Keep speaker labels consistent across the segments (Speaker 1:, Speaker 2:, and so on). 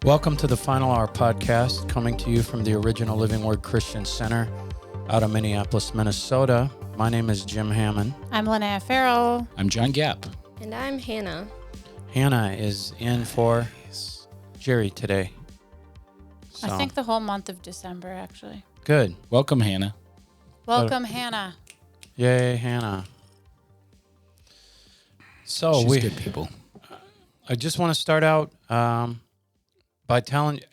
Speaker 1: Welcome to the Final Hour podcast, coming to you from the original Living Word Christian Center out of Minneapolis, Minnesota. My name is Jim Hammond.
Speaker 2: I'm Lonaiah Farrell.
Speaker 3: I'm John Gapp.
Speaker 4: And I'm Hannah.
Speaker 1: Hannah is in for Jerry today. So,
Speaker 2: I think the whole month of December, actually.
Speaker 1: good.
Speaker 3: Welcome, Hannah.
Speaker 2: Welcome, Hannah.
Speaker 1: Yay, Hannah. So
Speaker 3: She's good people.
Speaker 1: I just want to start out by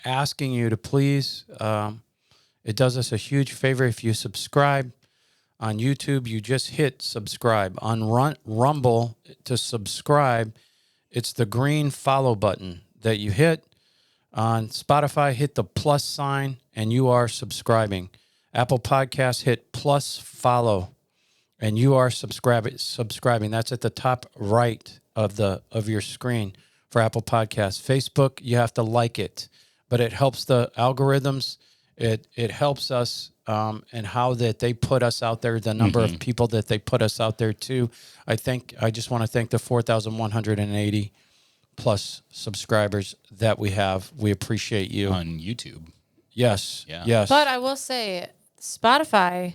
Speaker 1: asking you to please. It does us a huge favor if you subscribe on YouTube. You just hit subscribe on Rumble. To subscribe, it's the green follow button that you hit. On Spotify, hit the plus sign, and you are subscribing. Apple Podcasts, hit plus follow, and you are subscribing. That's at the top right of your screen for Apple Podcasts. Facebook, you have to like it, but it helps the algorithms. It helps us and how that they put us out there, the number of people that they put us out there to. I just want to thank the 4,180 plus subscribers that we have. We appreciate you.
Speaker 3: On YouTube.
Speaker 1: Yes.
Speaker 3: Yeah.
Speaker 1: Yes.
Speaker 2: But I will say, Spotify,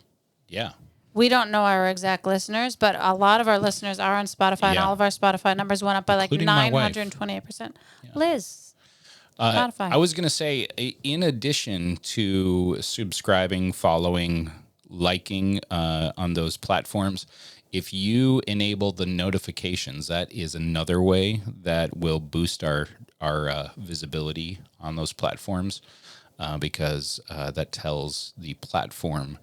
Speaker 3: Yeah.
Speaker 2: we don't know our exact listeners, but a lot of our listeners are on Spotify, and
Speaker 3: Yeah.
Speaker 2: all of our Spotify numbers went up by like
Speaker 3: Including my wife.
Speaker 2: 928%. Liz, Spotify.
Speaker 3: I was going to say, in addition to subscribing, following, liking on those platforms, if you enable the notifications, that is another way that will boost our visibility on those platforms because that tells the platform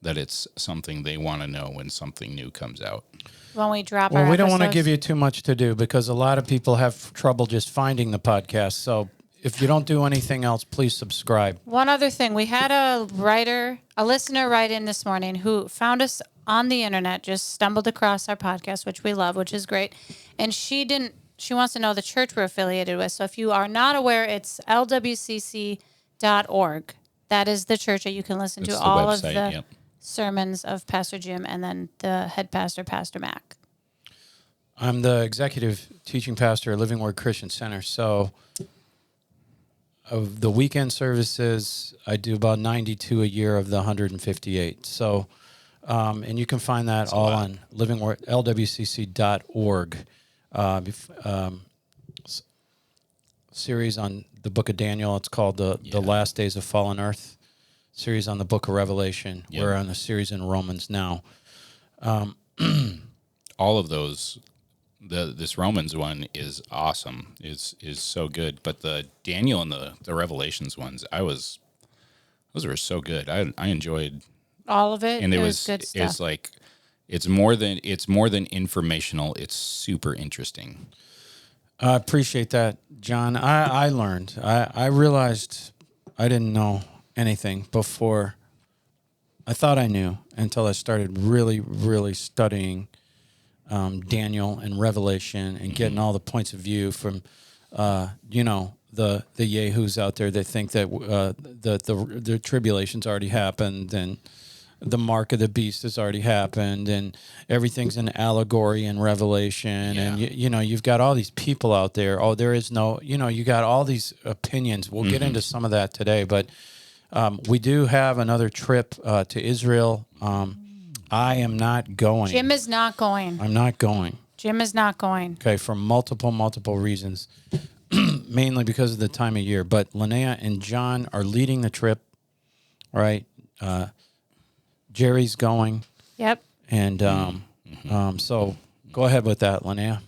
Speaker 3: that it's something they want to know when something new comes out.
Speaker 2: when we drop
Speaker 1: well,
Speaker 2: our
Speaker 1: we don't want to
Speaker 2: episodes.
Speaker 1: give you too much to do because a lot of people have trouble just finding the podcast. So if you don't do anything else, please subscribe.
Speaker 2: One other thing, we had a listener write in this morning who found us on the internet, just stumbled across our podcast, which we love, which is great. And she wants to know the church we're affiliated with. So if you are not aware, it's lwcc.org. That is the church that you can listen
Speaker 3: That's
Speaker 2: to
Speaker 3: the
Speaker 2: all
Speaker 3: website,
Speaker 2: of the
Speaker 3: yep.
Speaker 2: sermons of Pastor Jim and then the head pastor, Pastor Mac.
Speaker 1: I'm the executive teaching pastor at Living Word Christian Center. So of the weekend services, I do about 92 a year of the 158. So, and you can find that
Speaker 3: That's
Speaker 1: all
Speaker 3: a lot.
Speaker 1: on lwcc.org. Series on the book of Daniel. It's called the Last Days of Fallen Earth. Series on the book of Revelation.
Speaker 3: Yep.
Speaker 1: We're on a series in Romans now.
Speaker 3: All of those, this Romans one is awesome, is so good. But the Daniel and the Revelations ones, those were so good. I enjoyed,
Speaker 2: All of it.
Speaker 3: and
Speaker 2: It was good stuff.
Speaker 3: it's like it's more than informational. It's super interesting.
Speaker 1: I appreciate that, John. I learned. I realized I didn't know anything before. I thought I knew until I started really, really studying Daniel and Revelation and getting all the points of view from, the yahoos out there that think that the tribulation's already happened and the mark of the beast has already happened and everything's an allegory in Revelation.
Speaker 3: Yeah.
Speaker 1: And, you've got all these people out there. Oh, there is no, you got all these opinions. We'll get into some of that today, but we do have another trip to Israel. I am not going.
Speaker 2: Jim is not going.
Speaker 1: I'm not going.
Speaker 2: Jim is not going.
Speaker 1: Okay, for multiple reasons, mainly because of the time of year. But Lonaiah and John are leading the trip, all right? Jerry's going,
Speaker 2: Yep.
Speaker 1: and so go ahead with that, Lonaiah.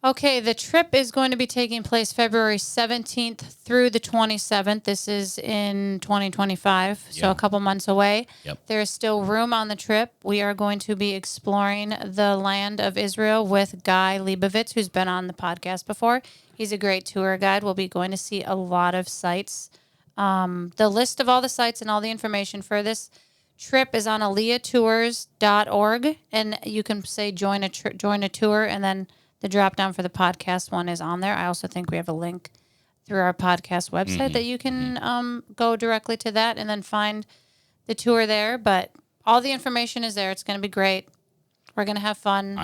Speaker 2: Okay, the trip is going to be taking place February 17th through the 27th. This is in 2025, so
Speaker 3: Yeah.
Speaker 2: a couple months away.
Speaker 3: Yep.
Speaker 2: There is still room on the trip. We are going to be exploring the land of Israel with Guy Leibovitz, who's been on the podcast before. He's a great tour guide. We'll be going to see a lot of sites. The list of all the sites and all the information for this trip is on aliyahtours.org, and you can say join a tour, and then the drop down for the podcast one is on there. I also think we have a link through our podcast website that you can go directly to that and then find the tour there. But all the information is there. It's going to be great. We're going to have fun.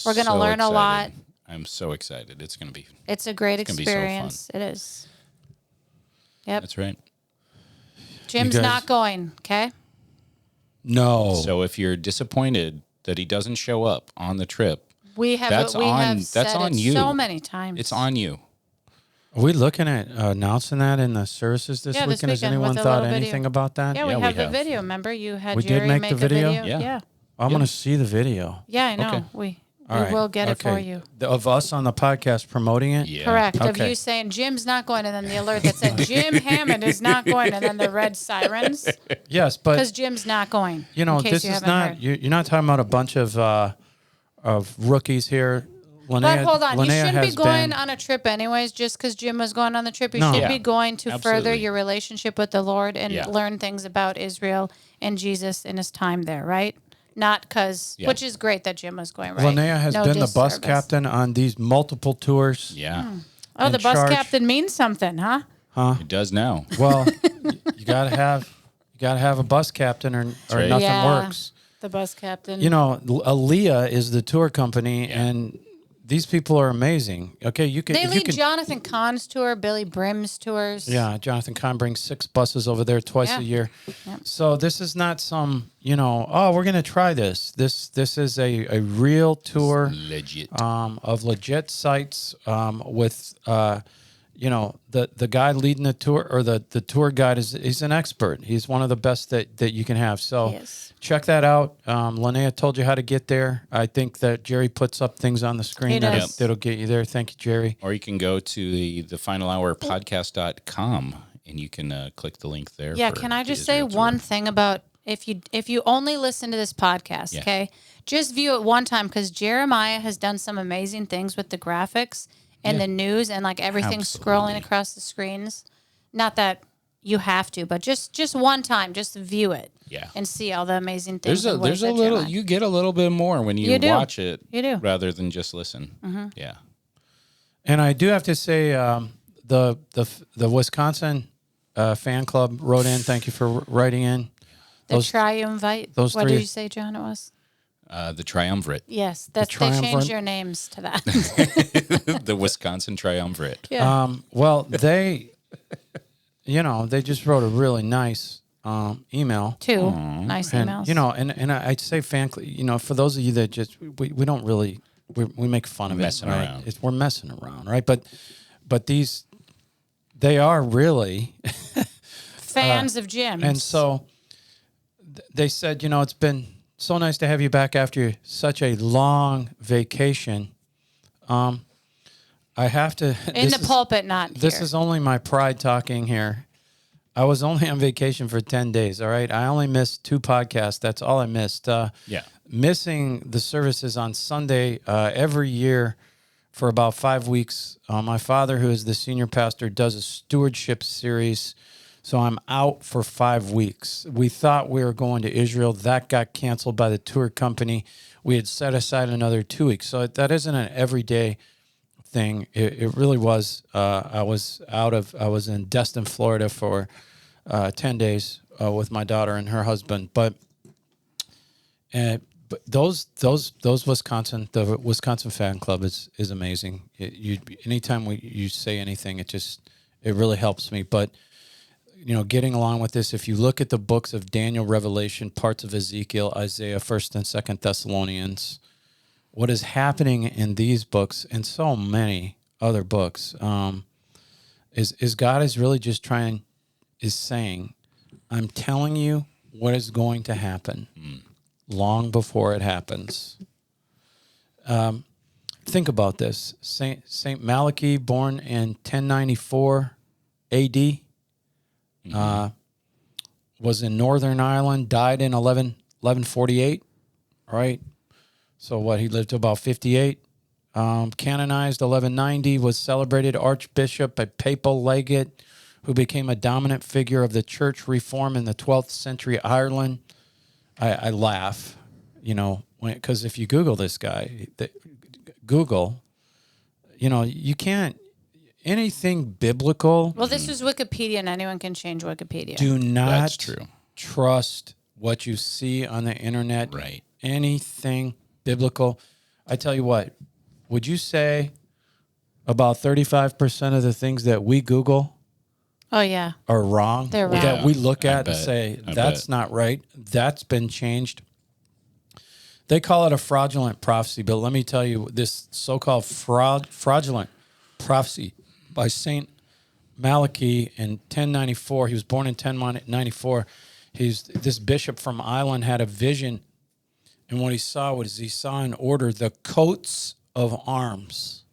Speaker 2: We're going to learn a lot.
Speaker 3: I'm so excited. It's going to be.
Speaker 2: It's a great
Speaker 3: gonna be so fun.
Speaker 2: experience. It is. Yep.
Speaker 3: That's right.
Speaker 2: Jim's
Speaker 1: guys-
Speaker 2: not going. Okay.
Speaker 1: No.
Speaker 3: So if you're disappointed that he doesn't show up on the trip,
Speaker 2: We have
Speaker 3: That's on-
Speaker 2: have said
Speaker 3: that's on
Speaker 2: it
Speaker 3: you.
Speaker 2: so many times.
Speaker 3: it's on you.
Speaker 1: Are we looking at announcing that in the services this
Speaker 2: Yeah, this
Speaker 1: weekend? Has
Speaker 2: weekend
Speaker 1: anyone
Speaker 2: with a
Speaker 1: thought
Speaker 2: little
Speaker 1: anything
Speaker 2: video.
Speaker 1: about that?
Speaker 2: Yeah, we
Speaker 3: Yeah, we
Speaker 2: have the
Speaker 3: have.
Speaker 2: video. Remember, you had
Speaker 1: We did
Speaker 2: Jerry
Speaker 1: make
Speaker 2: make
Speaker 1: the
Speaker 2: a
Speaker 1: video?
Speaker 2: video.
Speaker 3: Yeah.
Speaker 2: Yeah.
Speaker 1: I'm going to see the video.
Speaker 2: Yeah, I know.
Speaker 3: Okay.
Speaker 2: We
Speaker 1: All right.
Speaker 2: will get it for
Speaker 1: Okay.
Speaker 2: you.
Speaker 1: Of us on the podcast promoting it?
Speaker 3: Yeah.
Speaker 2: Correct. Of
Speaker 1: Okay.
Speaker 2: you saying Jim's not going, and then the alert that said Jim Hammond is not going, and then the red sirens
Speaker 1: Yes,
Speaker 2: because
Speaker 1: but
Speaker 2: Jim's not going.
Speaker 1: you know,
Speaker 2: in case
Speaker 1: this
Speaker 2: you
Speaker 1: is
Speaker 2: haven't
Speaker 1: not,
Speaker 2: heard.
Speaker 1: you're not talking about a bunch of rookies here.
Speaker 2: But
Speaker 1: Lonaiah,
Speaker 2: hold on, you
Speaker 1: Lonaiah
Speaker 2: shouldn't be
Speaker 1: has
Speaker 2: going
Speaker 1: been-
Speaker 2: on a trip anyways, just because Jim was going on the trip. You
Speaker 1: No.
Speaker 2: should
Speaker 3: Yeah,
Speaker 2: be going to further
Speaker 3: absolutely.
Speaker 2: your relationship with the Lord and
Speaker 3: Yeah.
Speaker 2: learn things about Israel and Jesus in his time there, right? Not because,
Speaker 3: Yeah.
Speaker 2: which is great that Jim was going, right?
Speaker 1: Lonaiah has
Speaker 2: No
Speaker 1: been the bus
Speaker 2: disservice.
Speaker 1: captain on these multiple tours.
Speaker 3: Yeah.
Speaker 2: Oh,
Speaker 1: in
Speaker 2: the bus
Speaker 1: charge.
Speaker 2: captain means something, huh?
Speaker 3: It does now.
Speaker 1: Well, you gotta have a bus captain or
Speaker 3: right.
Speaker 1: nothing
Speaker 2: Yeah.
Speaker 1: works.
Speaker 2: The bus captain.
Speaker 1: You know, Aaliyah is the tour company, and these people are amazing. Okay, you can.
Speaker 2: they
Speaker 1: if you
Speaker 2: lead
Speaker 1: can,
Speaker 2: Jonathan Cahn's tour, Billy Brim's tours.
Speaker 1: Yeah, Jonathan Kahn brings 6 buses over there twice
Speaker 2: Yeah.
Speaker 1: a year.
Speaker 2: Yep.
Speaker 1: So this is not some, oh, we're gonna try this. This is a real tour
Speaker 3: Legit.
Speaker 1: of legit sites with the guy leading the tour, or the tour guide he's an expert. He's one of the best that you can have. So
Speaker 2: Yes.
Speaker 1: check that out. Lonaiah told you how to get there. I think that Jerry puts up things on the screen
Speaker 2: He does.
Speaker 1: that'll get you there. Thank you, Jerry.
Speaker 3: Or you can go to the finalhourpodcast.com and you can click the link there.
Speaker 2: Yeah,
Speaker 3: for
Speaker 2: can I
Speaker 3: the
Speaker 2: just say
Speaker 3: Israel tour.
Speaker 2: one thing about if you only listen to this podcast,
Speaker 3: Yeah.
Speaker 2: okay? Just view it one time because Jeremiah has done some amazing things with the graphics and the news and like everything scrolling
Speaker 3: Absolutely.
Speaker 2: across the screens. Not that you have to, but just one time, just view it.
Speaker 3: Yeah.
Speaker 2: And see all the amazing things.
Speaker 3: There's
Speaker 2: and ways
Speaker 3: a
Speaker 2: that
Speaker 3: little,
Speaker 2: Jeremiah-
Speaker 3: you get a little bit more when you
Speaker 2: You do.
Speaker 3: watch it
Speaker 2: You do.
Speaker 3: rather than just listen. Yeah.
Speaker 1: And I do have to say, the Wisconsin fan club wrote in. Thank you for writing in.
Speaker 2: the triumvirate.
Speaker 1: those
Speaker 2: What
Speaker 1: three-
Speaker 2: did you say, John? It was.
Speaker 3: The triumvirate.
Speaker 2: Yes, they
Speaker 1: triumvirate.
Speaker 2: changed your names to that.
Speaker 3: The Wisconsin triumvirate.
Speaker 2: Yeah.
Speaker 1: Well, they just wrote a really nice email.
Speaker 2: Two nice
Speaker 1: And
Speaker 2: emails.
Speaker 1: and I'd say fan, for those of you that just we don't really we make fun of
Speaker 3: Messing
Speaker 1: it, right?
Speaker 3: around.
Speaker 1: We're messing around, right? But they are really,
Speaker 2: Fans of Jim's.
Speaker 1: and so they said, it's been so nice to have you back after such a long vacation. I have to
Speaker 2: in the pulpit, not
Speaker 1: This
Speaker 2: here.
Speaker 1: is only my pride talking here. I was only on vacation for 10 days, all right? I only missed 2 podcasts. That's all I missed.
Speaker 3: Yeah.
Speaker 1: Missing the services on Sunday every year for about 5 weeks. My father, who is the senior pastor, does a stewardship series. So I'm out for 5 weeks. We thought we were going to Israel. That got canceled by the tour company. We had set aside another 2 weeks. So that isn't an everyday thing. It really was. I was in Destin, Florida for 10 days with my daughter and her husband. But those Wisconsin, the Wisconsin fan club is amazing. Anytime you say anything, it really helps me. But getting along with this, if you look at the books of Daniel, Revelation, parts of Ezekiel, Isaiah, 1st and 2nd Thessalonians, what is happening in these books and so many other books is God is really just saying, I'm telling you what is going to happen long before it happens. Think about this. Saint Malachi, born in 1094 A.D., was in Northern Ireland, died in 1148, right? So what, he lived to about 58. Canonized 1190, was celebrated archbishop, a papal legate who became a dominant figure of the church reform in the 12th century Ireland. I laugh, because if you Google this guy, Google, you can't, anything biblical,
Speaker 2: well, this was Wikipedia, and anyone can change Wikipedia.
Speaker 1: do not
Speaker 3: That's true.
Speaker 1: trust what you see on the internet.
Speaker 3: Right.
Speaker 1: Anything biblical. I tell you what, would you say about 35% of the things that we Google
Speaker 2: Oh, yeah.
Speaker 1: are wrong,
Speaker 2: They're wrong.
Speaker 1: that we look
Speaker 3: I
Speaker 1: at and
Speaker 3: bet.
Speaker 1: say,
Speaker 3: I
Speaker 1: that's
Speaker 3: bet.
Speaker 1: not right. That's been changed. They call it a fraudulent prophecy, but let me tell you, this so-called fraudulent prophecy by Saint Malachi in 1094. He was born in 1094. This bishop from Ireland had a vision, and what he saw was he saw in order the coats of arms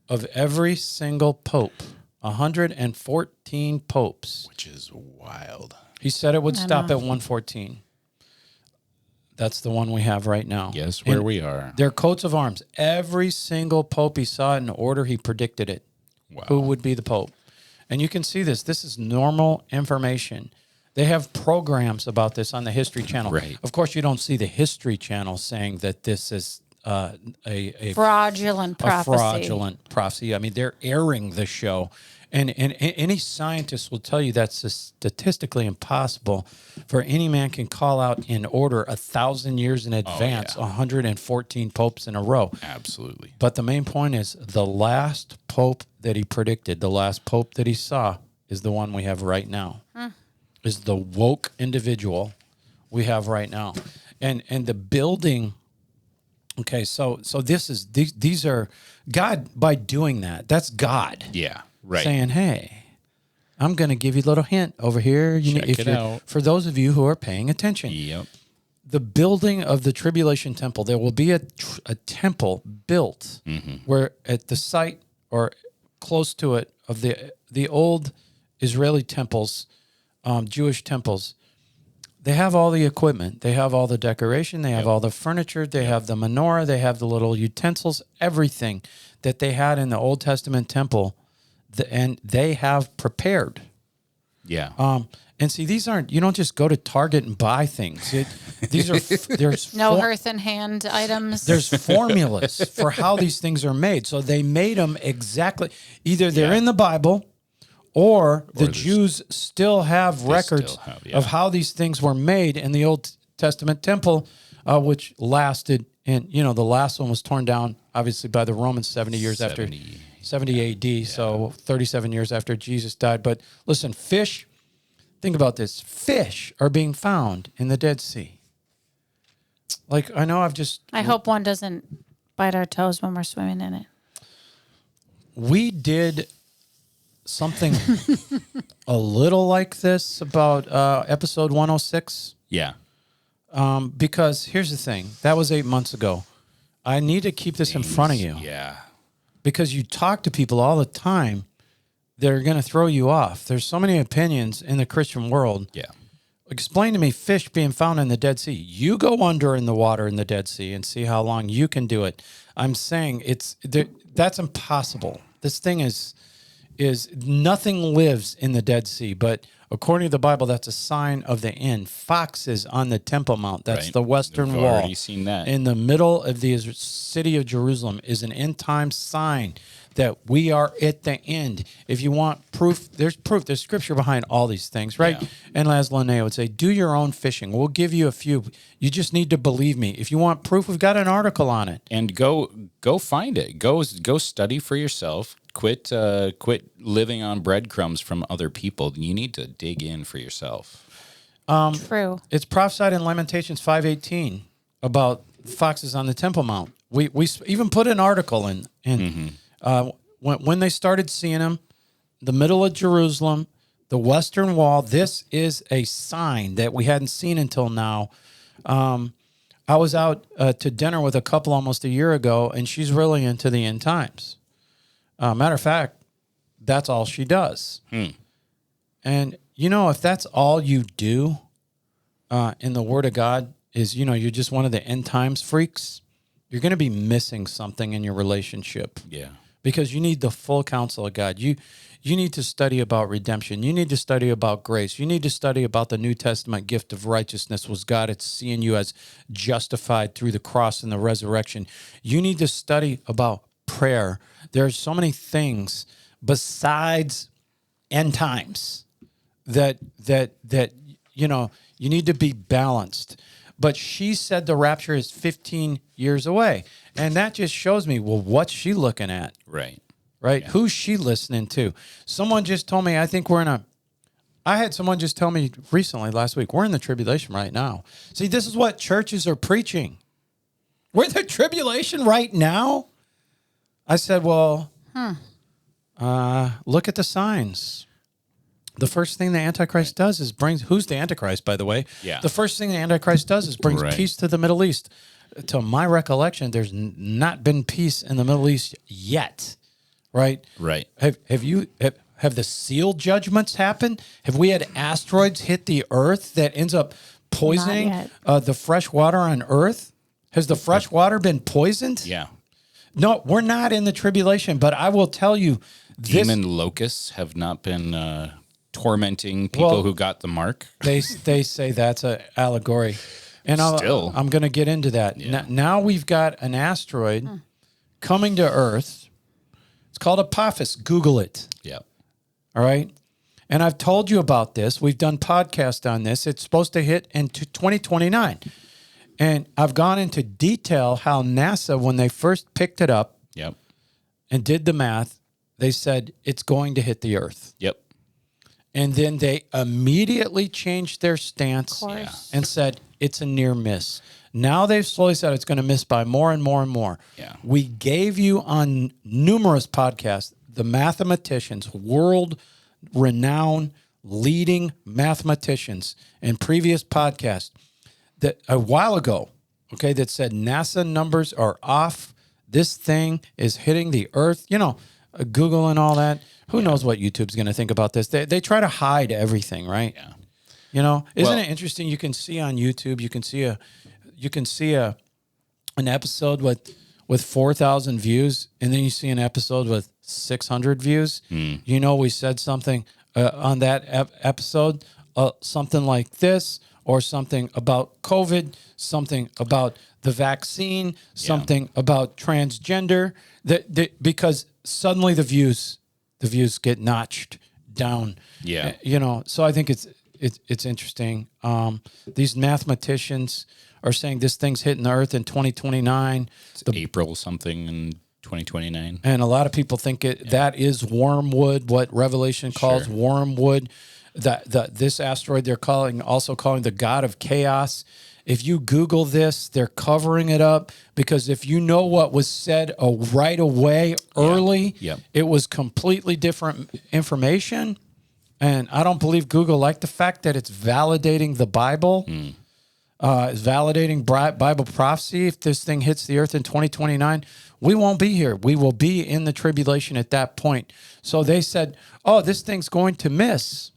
Speaker 1: of every single pope, 114 popes.
Speaker 3: Which is wild.
Speaker 1: He said it would
Speaker 2: I
Speaker 1: stop
Speaker 2: know.
Speaker 1: at 114. That's the one we have right now.
Speaker 3: Guess where
Speaker 1: And
Speaker 3: we are.
Speaker 1: their coats of arms. Every single pope he saw it in order, he predicted it.
Speaker 3: Wow.
Speaker 1: Who would be the pope? And you can see this. This is normal information. They have programs about this on the History Channel.
Speaker 3: Right.
Speaker 1: Of course, you don't see the History Channel saying that this is a
Speaker 2: Fraudulent prophecy.
Speaker 1: fraudulent prophecy. I mean, they're airing the show. And any scientist will tell you that's statistically impossible for any man can call out in order 1,000 years in advance, 114 popes in a row.
Speaker 3: Absolutely.
Speaker 1: But the main point is the last pope that he predicted, the last pope that he saw is the one we have right now, is the woke individual we have right now. And the building, okay, so this is, these are, God, by doing that, that's God.
Speaker 3: Yeah. Right.
Speaker 1: Saying, hey, I'm going to give you a little hint over here.
Speaker 3: Check it out.
Speaker 1: For those of you who are paying attention.
Speaker 3: Yep.
Speaker 1: The building of the tribulation temple, there will be a temple built where at the site or close to it of the old Israeli temples, Jewish temples, they have all the equipment. They have all the decoration. They have all the furniture. They have the menorah. They have the little utensils, everything that they had in the Old Testament temple. And they have prepared.
Speaker 3: Yeah.
Speaker 1: And see, these aren't, you don't just go to Target and buy things. These are, there's
Speaker 2: No earth in hand items.
Speaker 1: there's formulas for how these things are made. So they made them exactly, either they're in the Bible or the Jews still have records
Speaker 3: still have,
Speaker 1: of how these things were made in the Old Testament temple, which lasted, and the last one was torn down, obviously, by the Romans 70 years after 70 AD, so 37 years after Jesus died. But listen, fish, think about this. Fish are being found in the Dead Sea. Like, I know
Speaker 2: I hope one doesn't bite our toes when we're swimming in it.
Speaker 1: We did something a little like this about episode 106.
Speaker 3: Yeah.
Speaker 1: Because here's the thing. That was 8 months ago. I need to keep this in front of you.
Speaker 3: Yeah.
Speaker 1: Because you talk to people all the time that are going to throw you off. There's so many opinions in the Christian world.
Speaker 3: Yeah.
Speaker 1: Explain to me fish being found in the Dead Sea. You go under in the water in the Dead Sea and see how long you can do it. I'm saying that's impossible. This thing is nothing lives in the Dead Sea, but according to the Bible, that's a sign of the end. Foxes on the Temple Mount. That's
Speaker 3: Right.
Speaker 1: the Western
Speaker 3: We've
Speaker 1: Wall.
Speaker 3: already seen that.
Speaker 1: In the middle of the city of Jerusalem is an end time sign that we are at the end. If you want proof. There's scripture behind all these things, right?
Speaker 3: Yeah.
Speaker 1: And as Lonaiah would say, do your own fishing. We'll give you a few. You just need to believe me. If you want proof, we've got an article on it.
Speaker 3: And go find it. Go study for yourself. Quit living on breadcrumbs from other people. You need to dig in for yourself.
Speaker 2: True.
Speaker 1: It's prophesied in Lamentations 5:18 about foxes on the Temple Mount. We even put an article in when they started seeing them, the middle of Jerusalem, the Western Wall. This is a sign that we hadn't seen until now. I was out to dinner with a couple almost a year ago, and she's really into the end times. Matter of fact, that's all she does. And, if that's all you do in the Word of God is, you're just one of the end times freaks, you're going to be missing something in your relationship.
Speaker 3: Yeah.
Speaker 1: Because you need the full counsel of God. You need to study about redemption. You need to study about grace. You need to study about the New Testament gift of righteousness was God. It's seeing you as justified through the cross and the resurrection. You need to study about prayer. There's so many things besides end times that you need to be balanced. But she said the rapture is 15 years away. And that just shows me, well, what's she looking at?
Speaker 3: Right.
Speaker 1: right? Who's she listening to? Someone just told me, I had someone just tell me recently last week, we're in the tribulation right now. See, this is what churches are preaching. We're in the tribulation right now? I said, well, look at the signs. The first thing the Antichrist does is who's the Antichrist, by the way?
Speaker 3: Yeah.
Speaker 1: The first thing the Antichrist does is brings peace to the Middle East. To my recollection, there's not been peace in the Middle East yet, right?
Speaker 3: Right.
Speaker 1: Have the seal judgments happened? Have we had asteroids hit the earth that ends up poisoning the fresh water on earth? Has the fresh water been poisoned?
Speaker 3: Yeah.
Speaker 1: No, we're not in the tribulation, but I will tell you,
Speaker 3: Demon locusts have not been tormenting people who got the mark.
Speaker 1: They say that's an allegory. And I'm going to get into that.
Speaker 3: Yeah.
Speaker 1: Now we've got an asteroid coming to Earth. It's called Apophis. Google it.
Speaker 3: Yeah.
Speaker 1: All right. And I've told you about this. We've done podcasts on this. It's supposed to hit in 2029. And I've gone into detail how NASA, when they first picked it up and did the math, they said it's going to hit the Earth.
Speaker 3: Yep.
Speaker 1: And then they immediately changed their stance and said it's a near miss. Now they've slowly said it's going to miss by more and more and more.
Speaker 3: Yeah.
Speaker 1: We gave you on numerous podcasts the mathematicians, world-renowned leading mathematicians in previous podcasts that a while ago, that said NASA numbers are off. This thing is hitting the Earth. Google and all that. Who knows what YouTube's going to think about this? They try to hide everything, right?
Speaker 3: Yeah.
Speaker 1: Isn't it interesting? You can see on YouTube, you can see an episode with 4,000 views, and then you see an episode with 600 views. We said something on that episode, something like this, or something about COVID, something about the vaccine, something about transgender. Because suddenly the views get notched down.
Speaker 3: Yeah.
Speaker 1: So I think it's interesting. These mathematicians are saying this thing's hitting the Earth in 2029.
Speaker 3: It's April something in 2029.
Speaker 1: And a lot of people think that is Wormwood, what Revelation calls Wormwood. This asteroid they're also calling the god of chaos. If you Google this, they're covering it up because if you know what was said right away, early, it was completely different information. And I don't believe Google liked the fact that it's validating the Bible. It's validating Bible prophecy. If this thing hits the earth in 2029, we won't be here. We will be in the tribulation at that point. So they said, this thing's going to miss.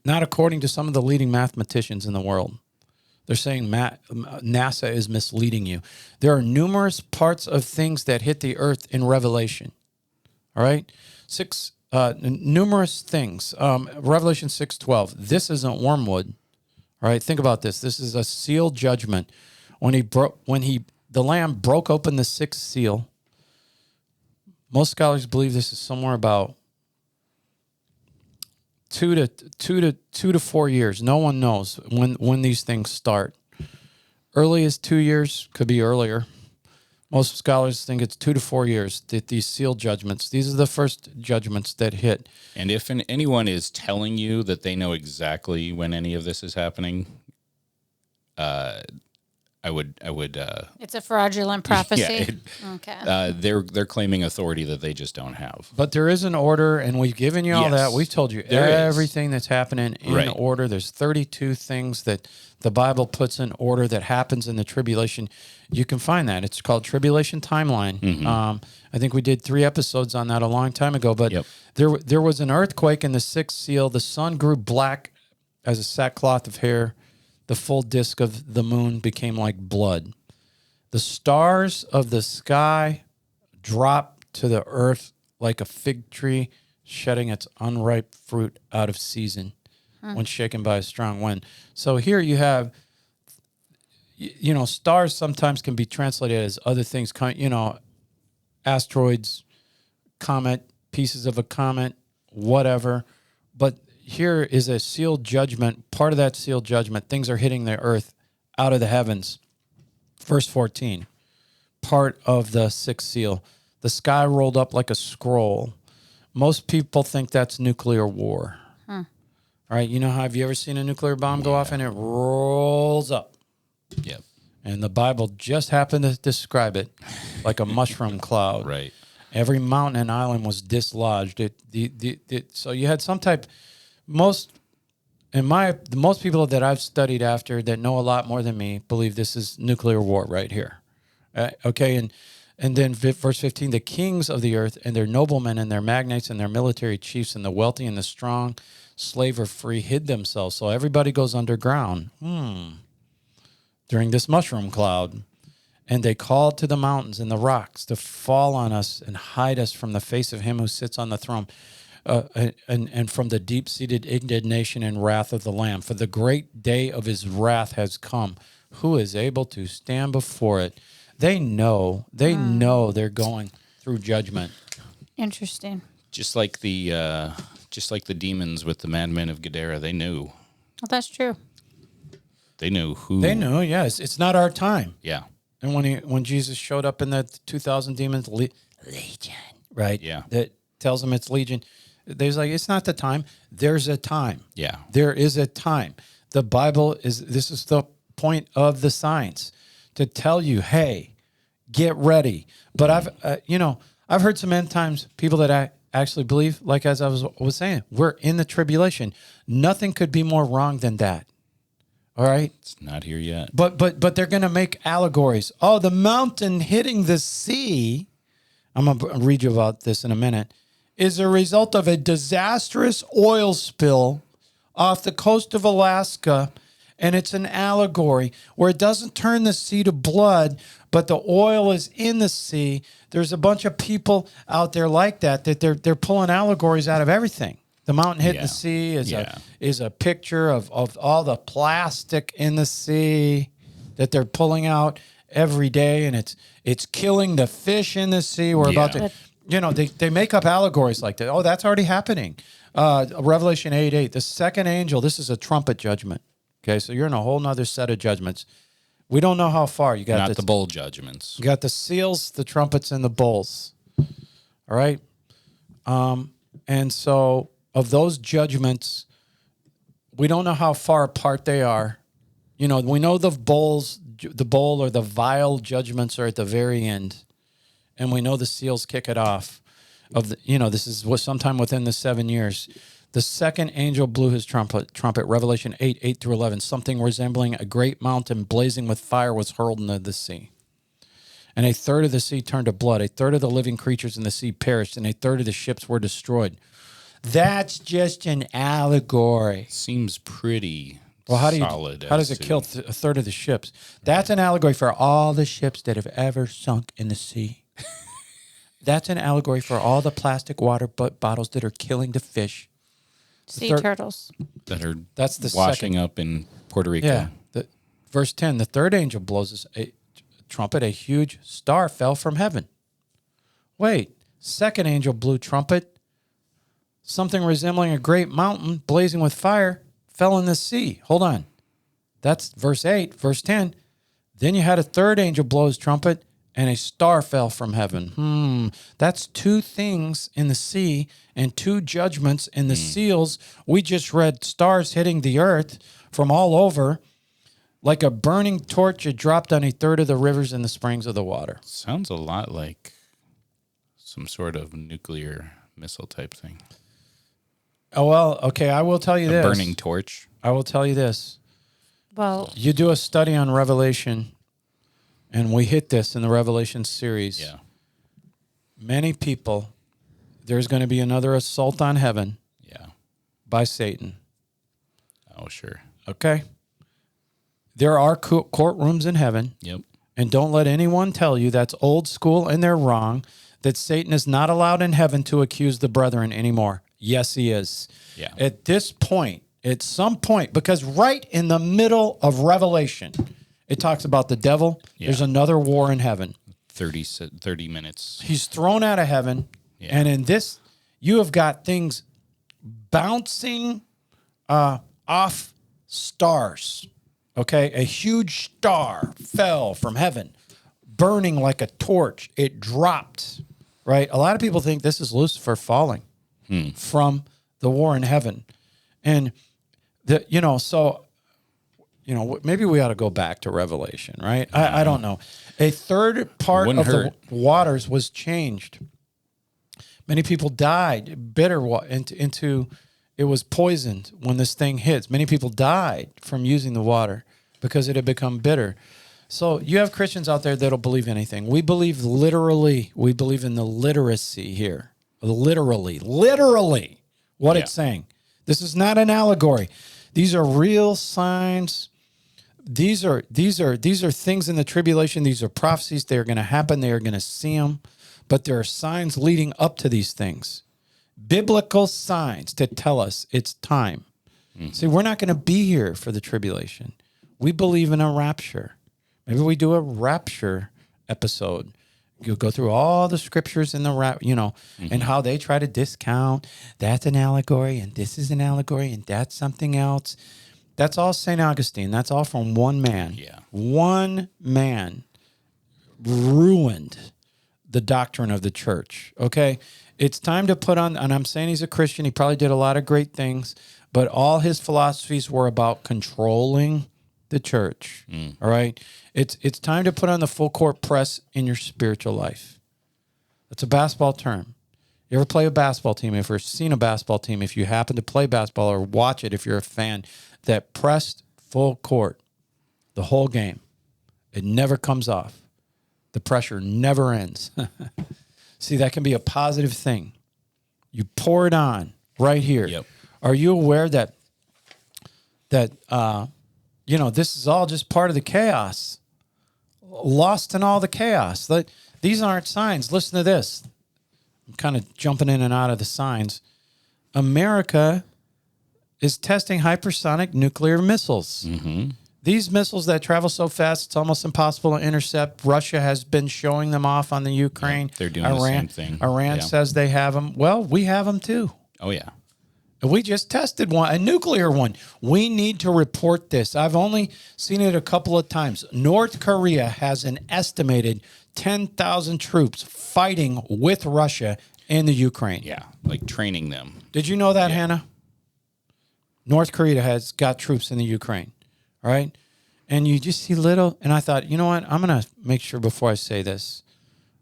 Speaker 1: Not according to some of the leading mathematicians in the world. They're saying NASA is misleading you. There are numerous parts of things that hit the earth in Revelation. All right? Numerous things. Revelation 6:12. This isn't Wormwood. All right? Think about this. This is a sealed judgment. When the Lamb broke open the sixth seal, most scholars believe this is somewhere about 2 to 4 years. No one knows when these things start. Early as 2 years, could be earlier. Most scholars think it's 2 to 4 years that these sealed judgments, these are the first judgments that hit.
Speaker 3: And if anyone is telling you that they know exactly when any of this is happening, I would.
Speaker 2: It's a fraudulent prophecy. Okay.
Speaker 3: They're claiming authority that they just don't have.
Speaker 1: But there is an order, and we've given you all that. We've told you everything that's happening in order. There's 32 things that the Bible puts in order that happens in the tribulation. You can find that. It's called Tribulation Timeline. I think we did 3 episodes on that a long time ago. But there was an earthquake in the sixth seal. The sun grew black as a sackcloth of hair. The full disk of the moon became like blood. The stars of the sky dropped to the earth like a fig tree shedding its unripe fruit out of season when shaken by a strong wind. So here you have, stars sometimes can be translated as other things, asteroids, comet, pieces of a comet, whatever. But here is a sealed judgment. Part of that sealed judgment, things are hitting the earth out of the heavens. Verse 14, part of the sixth seal. The sky rolled up like a scroll. Most people think that's nuclear war. All right, you know how, have you ever seen a nuclear bomb go off and it rolls up?
Speaker 3: Yep.
Speaker 1: And the Bible just happened to describe it like a mushroom cloud.
Speaker 3: Right.
Speaker 1: Every mountain and island was dislodged. So you had some type. Most people that I've studied after that know a lot more than me believe this is nuclear war right here. Okay, and then verse 15: the kings of the earth and their noblemen and their magnates and their military chiefs and the wealthy and the strong, slave or free, hid themselves. So everybody goes underground. During this mushroom cloud. And they called to the mountains and the rocks to fall on us and hide us from the face of him who sits on the throne, and from the deep-seated indignation and wrath of the Lamb. For the great day of his wrath has come. Who is able to stand before it? They know they're going through judgment.
Speaker 2: Interesting.
Speaker 3: Just like the demons with the madmen of Gadara, they knew.
Speaker 2: Well, that's true.
Speaker 3: They knew who.
Speaker 1: They knew, yes. It's not our time.
Speaker 3: Yeah.
Speaker 1: And when Jesus showed up in that 2,000 demons, legion, right?
Speaker 3: Yeah.
Speaker 1: That tells them it's legion. There's like, it's not the time. There's a time.
Speaker 3: Yeah.
Speaker 1: There is a time. The Bible this is the point of the science, to tell you, hey, get ready. But I've heard some end times people that I actually believe, like as I was saying, we're in the tribulation. Nothing could be more wrong than that. All right.
Speaker 3: It's not here yet.
Speaker 1: But they're going to make allegories. Oh, the mountain hitting the sea, I'm going to read you about this in a minute, is a result of a disastrous oil spill off the coast of Alaska. And it's an allegory where it doesn't turn the sea to blood, but the oil is in the sea. There's a bunch of people out there like that they're pulling allegories out of everything. The mountain hitting the sea is a picture of all the plastic in the sea that they're pulling out every day, and it's killing the fish in the sea. We're about to, they make up allegories like that. Oh, that's already happening. Revelation 8:8, the second angel. This is a trumpet judgment. Okay, so you're in a whole nother set of judgments. We don't know how far. You got
Speaker 3: not the bowl judgments.
Speaker 1: You got the seals, the trumpets, and the bowls. All right, and so. Of those judgments, we don't know how far apart they are. We know the bowl or the vial judgments are at the very end, and we know the seals kick it off. This is sometime within the 7 years. The second angel blew his trumpet. Revelation 8:8-11. Something resembling a great mountain blazing with fire was hurled into the sea. And a third of the sea turned to blood. A third of the living creatures in the sea perished, and a third of the ships were destroyed. That's just an allegory.
Speaker 3: Seems pretty
Speaker 1: solid. How does it kill a third of the ships? That's an allegory for all the ships that have ever sunk in the sea. That's an allegory for all the plastic water bottles that are killing the fish.
Speaker 2: Sea turtles.
Speaker 3: That's the washing up in Puerto Rico.
Speaker 1: Yeah. Verse 10, the third angel blows a trumpet. A huge star fell from heaven. Wait, second angel blew trumpet. Something resembling a great mountain blazing with fire fell in the sea. Hold on. That's verse 8. Verse 10. Then you had a third angel blow his trumpet, and a star fell from heaven. That's two things in the sea and two judgments in the seals. We just read stars hitting the earth from all over. Like a burning torch, it dropped on a third of the rivers and the springs of the water.
Speaker 3: Sounds a lot like some sort of nuclear missile type thing.
Speaker 1: Oh, well, okay, I will tell you this.
Speaker 3: A burning torch.
Speaker 1: I will tell you this.
Speaker 2: Well,
Speaker 1: you do a study on Revelation, and we hit this in the Revelation series.
Speaker 3: Yeah.
Speaker 1: Many people, there's going to be another assault on heaven.
Speaker 3: Yeah.
Speaker 1: By Satan.
Speaker 3: Oh, sure.
Speaker 1: Okay. There are courtrooms in heaven.
Speaker 3: Yep.
Speaker 1: And don't let anyone tell you that's old school and they're wrong, that Satan is not allowed in heaven to accuse the brethren anymore. Yes, he is.
Speaker 3: Yeah.
Speaker 1: At this point, at some point, because right in the middle of Revelation, it talks about the devil. Yeah. There's another war in heaven.
Speaker 3: 30 minutes.
Speaker 1: He's thrown out of heaven. Yeah. And in this, you have got things bouncing off stars. Okay? A huge star fell from heaven, burning like a torch. It dropped right? A lot of people think this is Lucifer falling from the war in heaven. And, maybe we ought to go back to Revelation, right? I don't know. A third part of the waters was changed. Many people died bitter into it was poisoned when this thing hits. Many people died from using the water because it had become bitter. So you have Christians out there that'll believe anything. We believe literally. We believe in the literacy here. Literally what it's saying. This is not an allegory. These are real signs. These are things in the tribulation. These are prophecies. They are going to happen. They are going to see them. But there are signs leading up to these things. Biblical signs to tell us it's time. See, we're not going to be here for the tribulation. We believe in a rapture. Maybe we do a rapture episode. You'll go through all the scriptures in the and how they try to discount that's an allegory and this is an allegory and that's something else. That's all St. Augustine. That's all from one man.
Speaker 3: Yeah.
Speaker 1: One man ruined the doctrine of the church. Okay? It's time to put on, and I'm saying he's a Christian. He probably did a lot of great things, but all his philosophies were about controlling the church. All right? It's time to put on the full court press in your spiritual life. That's a basketball term. You ever play a basketball team? If you've seen a basketball team, if you happen to play basketball or watch it, if you're a fan, that pressed full court the whole game, it never comes off. The pressure never ends. See, that can be a positive thing. You pour it on right here.
Speaker 3: Yep.
Speaker 1: Are you aware that this is all just part of the chaos? Lost in all the chaos. These aren't signs. Listen to this. I'm kind of jumping in and out of the signs. America is testing hypersonic nuclear missiles. These missiles that travel so fast, it's almost impossible to intercept. Russia has been showing them off on the Ukraine.
Speaker 3: They're doing the same thing.
Speaker 1: Iran says they have them. Well, we have them too.
Speaker 3: Oh, yeah.
Speaker 1: We just tested one, a nuclear one. We need to report this. I've only seen it a couple of times. North Korea has an estimated 10,000 troops fighting with Russia in the Ukraine.
Speaker 3: Yeah, like training them.
Speaker 1: Did you know that, Hannah? North Korea has got troops in the Ukraine. All right? And you just see little, and I thought, you know what? I'm going to make sure before I say this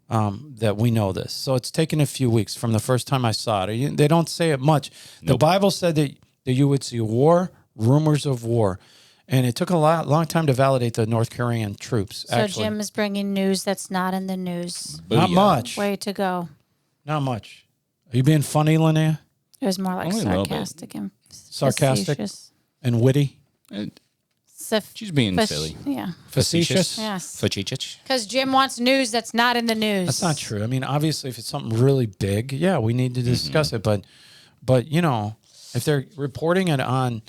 Speaker 1: that we know this. So it's taken a few weeks from the first time I saw it. They don't say it much. Nope. The Bible said that you would see war, rumors of war. And it took a long time to validate the North Korean troops.
Speaker 2: So
Speaker 1: actually.
Speaker 2: Jim is bringing news that's not in the news.
Speaker 1: Not much.
Speaker 2: Way to go.
Speaker 1: Not much. Are you being funny, Linnea?
Speaker 2: It was more like sarcastic and facetious.
Speaker 1: And witty?
Speaker 3: She's being silly.
Speaker 2: Yeah.
Speaker 1: Facetious?
Speaker 2: Yes.
Speaker 3: Facetious.
Speaker 2: Because Jim wants news that's not in the news.
Speaker 1: That's not true. I mean, obviously, if it's something really big, yeah, we need to discuss it. But if they're reporting it on,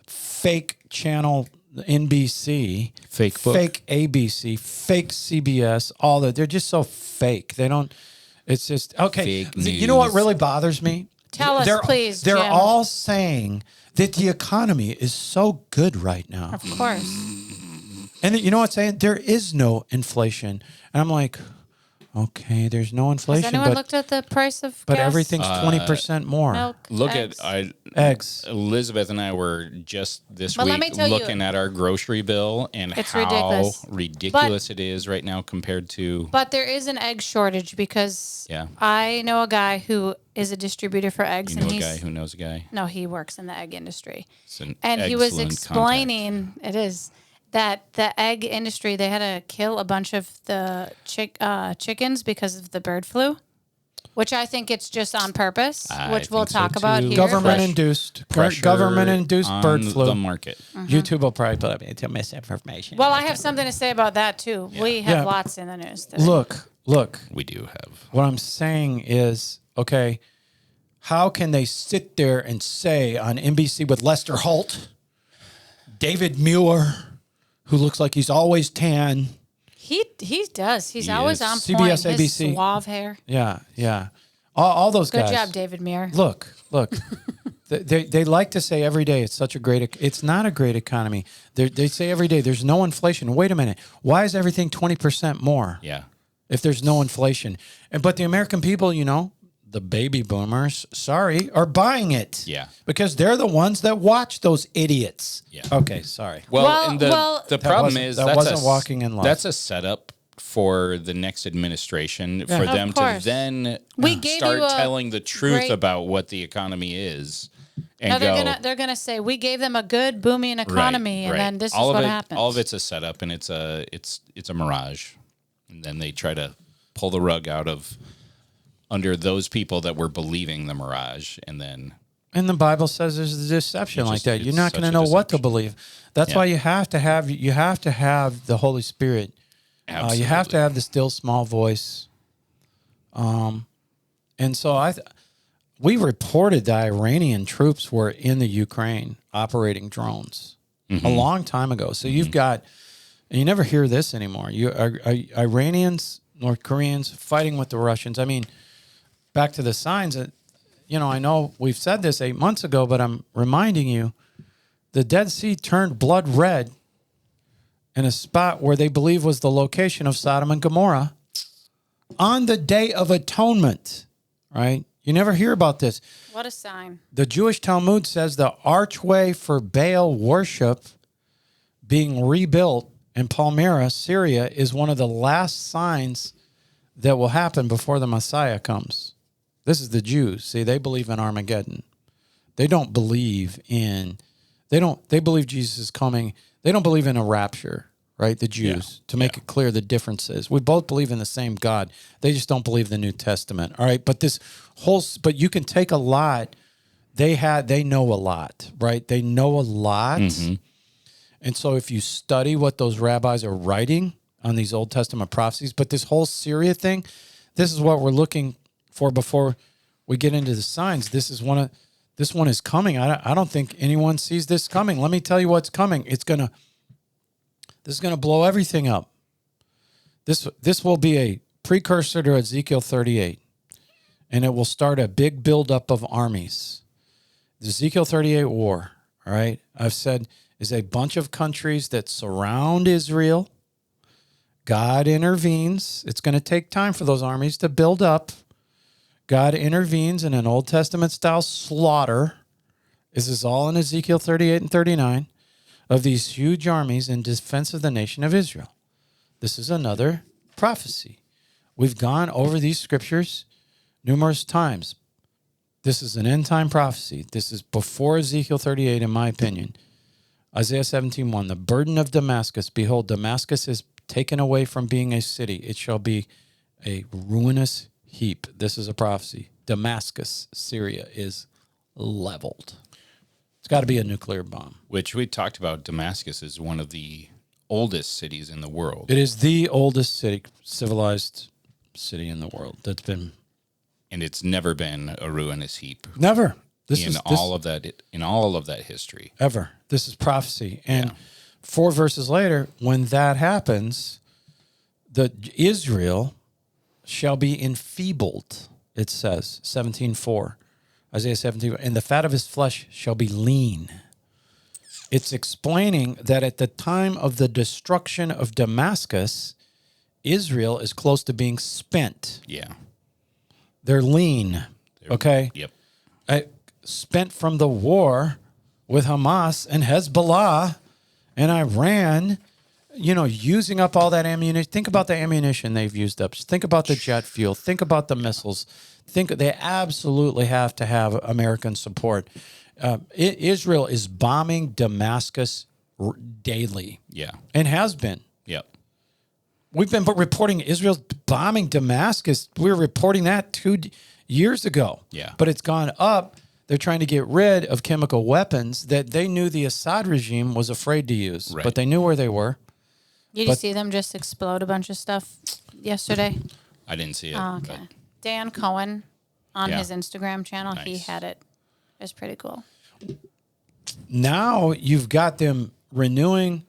Speaker 1: fake channel NBC,
Speaker 3: fake
Speaker 1: ABC, fake CBS, all that, they're just so fake. They don't. It's just okay.
Speaker 3: Fake news.
Speaker 1: You know what really bothers me?
Speaker 2: Tell us, please.
Speaker 1: They're
Speaker 2: Jim.
Speaker 1: all saying that the economy is so good right now.
Speaker 2: Of course.
Speaker 1: And you know what I'm saying? There is no inflation. And I'm like, okay, there's no inflation.
Speaker 2: Has anyone looked at the price of
Speaker 1: but
Speaker 2: gas?
Speaker 1: Everything's 20% more.
Speaker 2: Milk,
Speaker 1: eggs.
Speaker 3: Elizabeth and I were just this
Speaker 2: But
Speaker 3: week looking at our grocery bill and
Speaker 2: it's
Speaker 3: how ridiculous it is right now compared to...
Speaker 2: But there is an egg shortage because I know a guy who is a distributor for eggs.
Speaker 3: You know a guy who knows a guy?
Speaker 2: No, he works in the egg industry.
Speaker 3: And
Speaker 2: he was explaining, that the egg industry, they had to kill a bunch of the chickens because of the bird flu, which I think it's just on purpose, which we'll talk about here.
Speaker 1: Government-induced bird flu.
Speaker 3: The market.
Speaker 1: YouTube will probably put up into misinformation.
Speaker 2: Well, I have something to say about that, too. Yeah. We have lots in the news today.
Speaker 1: Look.
Speaker 3: We do have.
Speaker 1: What I'm saying is, okay, how can they sit there and say on NBC with Lester Holt, David Muir, who looks like he's always tan.
Speaker 2: He does. He's always on
Speaker 1: CBS,
Speaker 2: point.
Speaker 1: ABC.
Speaker 2: His suave hair.
Speaker 1: Yeah. All those guys.
Speaker 2: Good job, David Muir.
Speaker 1: Look. they like to say every day it's not a great economy. They say every day there's no inflation. Wait a minute. Why is everything 20% more?
Speaker 3: Yeah.
Speaker 1: if there's no inflation. But the American people, the baby boomers, are buying it.
Speaker 3: Yeah.
Speaker 1: Because they're the ones that watch those idiots.
Speaker 3: Yeah.
Speaker 1: Okay, sorry.
Speaker 3: Well, and the problem is
Speaker 1: that wasn't walking in love.
Speaker 3: That's a setup for the next administration for
Speaker 2: Of
Speaker 3: them to
Speaker 2: course.
Speaker 3: then
Speaker 2: We gave
Speaker 3: start
Speaker 2: you a
Speaker 3: telling the truth
Speaker 2: great-
Speaker 3: about what the economy is. And
Speaker 2: No,
Speaker 3: go,
Speaker 2: they're gonna say we gave them a good booming economy, and then this is what happens.
Speaker 3: All of it's a setup, and it's a mirage. And then they try to pull the rug out of under those people that were believing the mirage, and then.
Speaker 1: And the Bible says there's a deception like that. You're not going to know what to believe. That's why you have to have the Holy Spirit. You have to have the still small voice. And so we reported that Iranian troops were in the Ukraine operating drones a long time ago. So you've got, and you never hear this anymore. Iranians, North Koreans fighting with the Russians. I mean, back to the signs that, I know we've said this 8 months ago, but I'm reminding you, the Dead Sea turned blood red in a spot where they believe was the location of Sodom and Gomorrah on the Day of Atonement, right? You never hear about this.
Speaker 2: What a sign.
Speaker 1: The Jewish Talmud says the archway for Baal worship being rebuilt in Palmyra, Syria, is one of the last signs that will happen before the Messiah comes. This is the Jews. See, they believe in Armageddon. They don't believe in, they believe Jesus is coming. They don't believe in a rapture, right? The Jews, to make it clear the differences. We both believe in the same God. They just don't believe the New Testament, all right? But but you can take a lot. They know a lot, right? They know a lot. Mm-hmm. And so if you study what those rabbis are writing on these Old Testament prophecies, but this whole Syria thing, this is what we're looking for before we get into the signs. This one is coming. I don't think anyone sees this coming. Let me tell you what's coming. This is gonna blow everything up. This will be a precursor to Ezekiel 38, and it will start a big buildup of armies. The Ezekiel 38 war, all right, I've said, is a bunch of countries that surround Israel. God intervenes. It's going to take time for those armies to build up. God intervenes in an Old Testament style slaughter. This is all in Ezekiel 38 and 39 of these huge armies in defense of the nation of Israel. This is another prophecy. We've gone over these scriptures numerous times. This is an end time prophecy. This is before Ezekiel 38, in my opinion. Isaiah 17:1, the burden of Damascus. Behold, Damascus is taken away from being a city. It shall be a ruinous heap. This is a prophecy. Damascus, Syria, is leveled. It's got to be a nuclear bomb.
Speaker 3: Which we talked about. Damascus is one of the oldest cities in the world.
Speaker 1: It is the oldest civilized city in the world that's been...
Speaker 3: And it's never been a ruinous heap.
Speaker 1: Never.
Speaker 3: In all of that history.
Speaker 1: Ever. This is prophecy. And 4 verses later, when that happens, Israel shall be enfeebled, it says, 17:4. Isaiah 17, and the fat of his flesh shall be lean. It's explaining that at the time of the destruction of Damascus, Israel is close to being spent.
Speaker 3: Yeah.
Speaker 1: They're lean, okay?
Speaker 3: Yep.
Speaker 1: Spent from the war with Hamas and Hezbollah and Iran, using up all that ammunition. Think about the ammunition they've used up. Think about the jet fuel. Think about the missiles. They absolutely have to have American support. Israel is bombing Damascus daily.
Speaker 3: Yeah.
Speaker 1: And has been.
Speaker 3: Yep.
Speaker 1: We've been reporting Israel's bombing Damascus. We were reporting that 2 years ago.
Speaker 3: Yeah.
Speaker 1: But it's gone up. They're trying to get rid of chemical weapons that they knew the Assad regime was afraid to use.
Speaker 3: Right.
Speaker 1: But they knew where they were.
Speaker 2: Did you see them just explode a bunch of stuff yesterday?
Speaker 3: I didn't see it.
Speaker 2: Oh, okay. Dan Cohen on his Instagram channel, he
Speaker 3: Nice.
Speaker 2: had it. It was pretty cool.
Speaker 1: Now you've got them renewing,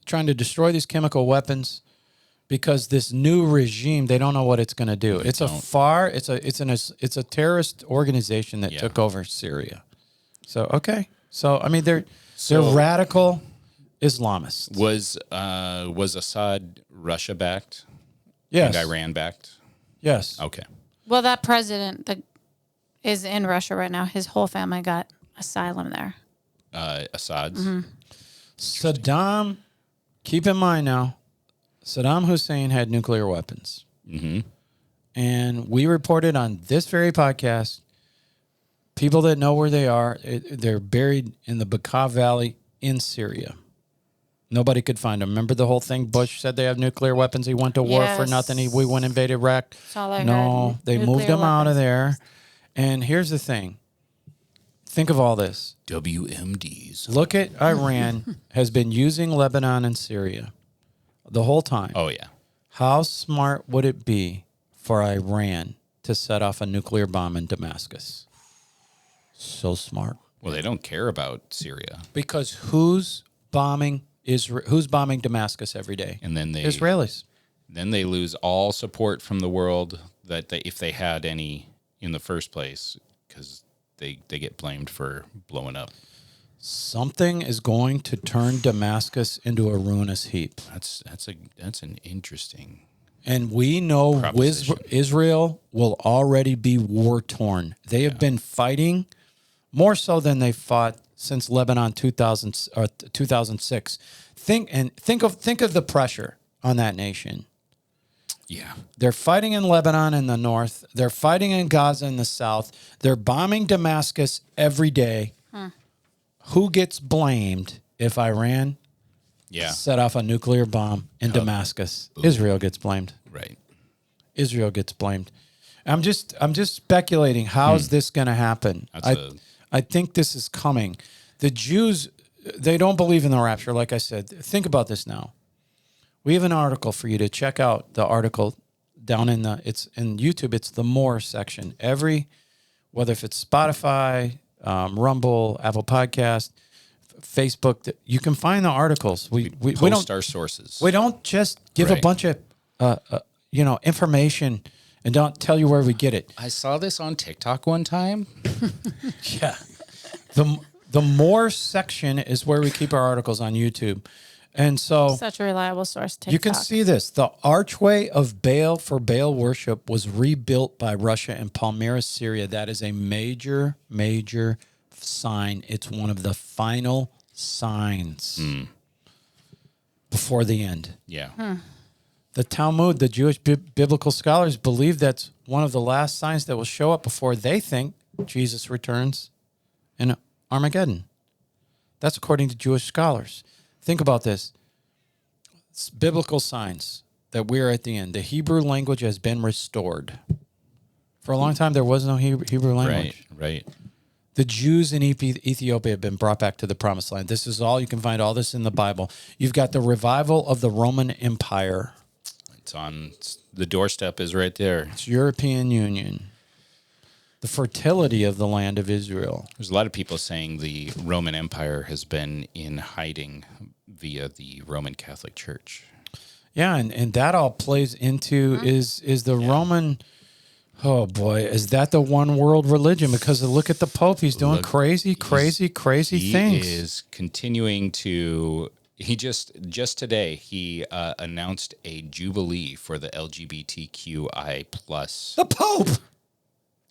Speaker 1: trying to destroy these chemical weapons because this new regime, they don't know what it's going to do. It's a terrorist organization that took over Syria. So, okay. So, I mean, they're radical Islamists.
Speaker 3: Was Assad Russia backed?
Speaker 1: Yes.
Speaker 3: And Iran backed?
Speaker 1: Yes.
Speaker 3: Okay.
Speaker 2: Well, that president that is in Russia right now, his whole family got asylum there.
Speaker 3: Assad's?
Speaker 1: Saddam, keep in mind now, Saddam Hussein had nuclear weapons.
Speaker 3: Mm-hmm.
Speaker 1: And we reported on this very podcast, people that know where they are, they're buried in the Bekaa Valley in Syria. Nobody could find them. Remember the whole thing? Bush said they have nuclear weapons. He went to war for
Speaker 2: Yes.
Speaker 1: nothing. We went and invaded Iraq.
Speaker 2: That's all I
Speaker 1: No,
Speaker 2: heard.
Speaker 1: they
Speaker 2: Nuclear
Speaker 1: moved him out of
Speaker 2: weapons.
Speaker 1: there. And here's the thing. Think of all this.
Speaker 3: WMDs.
Speaker 1: Look at Iran has been using Lebanon and Syria the whole time.
Speaker 3: Oh, yeah.
Speaker 1: How smart would it be for Iran to set off a nuclear bomb in Damascus? So smart.
Speaker 3: Well, they don't care about Syria.
Speaker 1: Because who's bombing Israel? Who's bombing Damascus every day?
Speaker 3: And then
Speaker 1: Israelis.
Speaker 3: Then they lose all support from the world that if they had any in the first place, because they get blamed for blowing up.
Speaker 1: Something is going to turn Damascus into a ruinous heap.
Speaker 3: That's an interesting.
Speaker 1: And we know
Speaker 3: Proposition.
Speaker 1: Israel will already be war torn. They have been fighting more so than they fought since Lebanon 2006. Think of the pressure on that nation.
Speaker 3: Yeah.
Speaker 1: They're fighting in Lebanon in the north. They're fighting in Gaza in the south. They're bombing Damascus every day. Who gets blamed if Iran set off a nuclear bomb in Damascus? Israel gets blamed.
Speaker 3: Right.
Speaker 1: Israel gets blamed. I'm just speculating. How's this going to happen? I think this is coming. The Jews, they don't believe in the rapture. Like I said, think about this now. We have an article for you to check out. The article down it's in YouTube. It's the More section. Whether if it's Spotify, Rumble, Apple Podcast, Facebook, you can find the articles. We don't
Speaker 3: our sources.
Speaker 1: We don't just give a bunch of information and don't tell you where we get it.
Speaker 3: I saw this on TikTok one time.
Speaker 1: Yeah. The More section is where we keep our articles on YouTube. And so
Speaker 2: Such a reliable source. TikTok.
Speaker 1: you can see this. The archway of Baal for Baal worship was rebuilt by Russia in Palmyra, Syria. That is a major, major sign. It's one of the final signs before the end.
Speaker 3: Yeah.
Speaker 1: The Talmud, the Jewish biblical scholars believe that's one of the last signs that will show up before they think Jesus returns in Armageddon. That's according to Jewish scholars. Think about this. It's biblical signs that we're at the end. The Hebrew language has been restored. For a long time, there was no Hebrew language.
Speaker 3: Right.
Speaker 1: The Jews in Ethiopia have been brought back to the promised land. This is all, you can find all this in the Bible. You've got the revival of the Roman Empire.
Speaker 3: It's on the doorstep is right there.
Speaker 1: It's European Union. The fertility of the land of Israel.
Speaker 3: There's a lot of people saying the Roman Empire has been in hiding via the Roman Catholic Church.
Speaker 1: Yeah, and that all plays into is the Roman. Oh boy, is that the one world religion? Because look at the Pope; he's doing crazy things.
Speaker 3: He is continuing to. He just today he announced a jubilee for the LGBTQI plus.
Speaker 1: The Pope.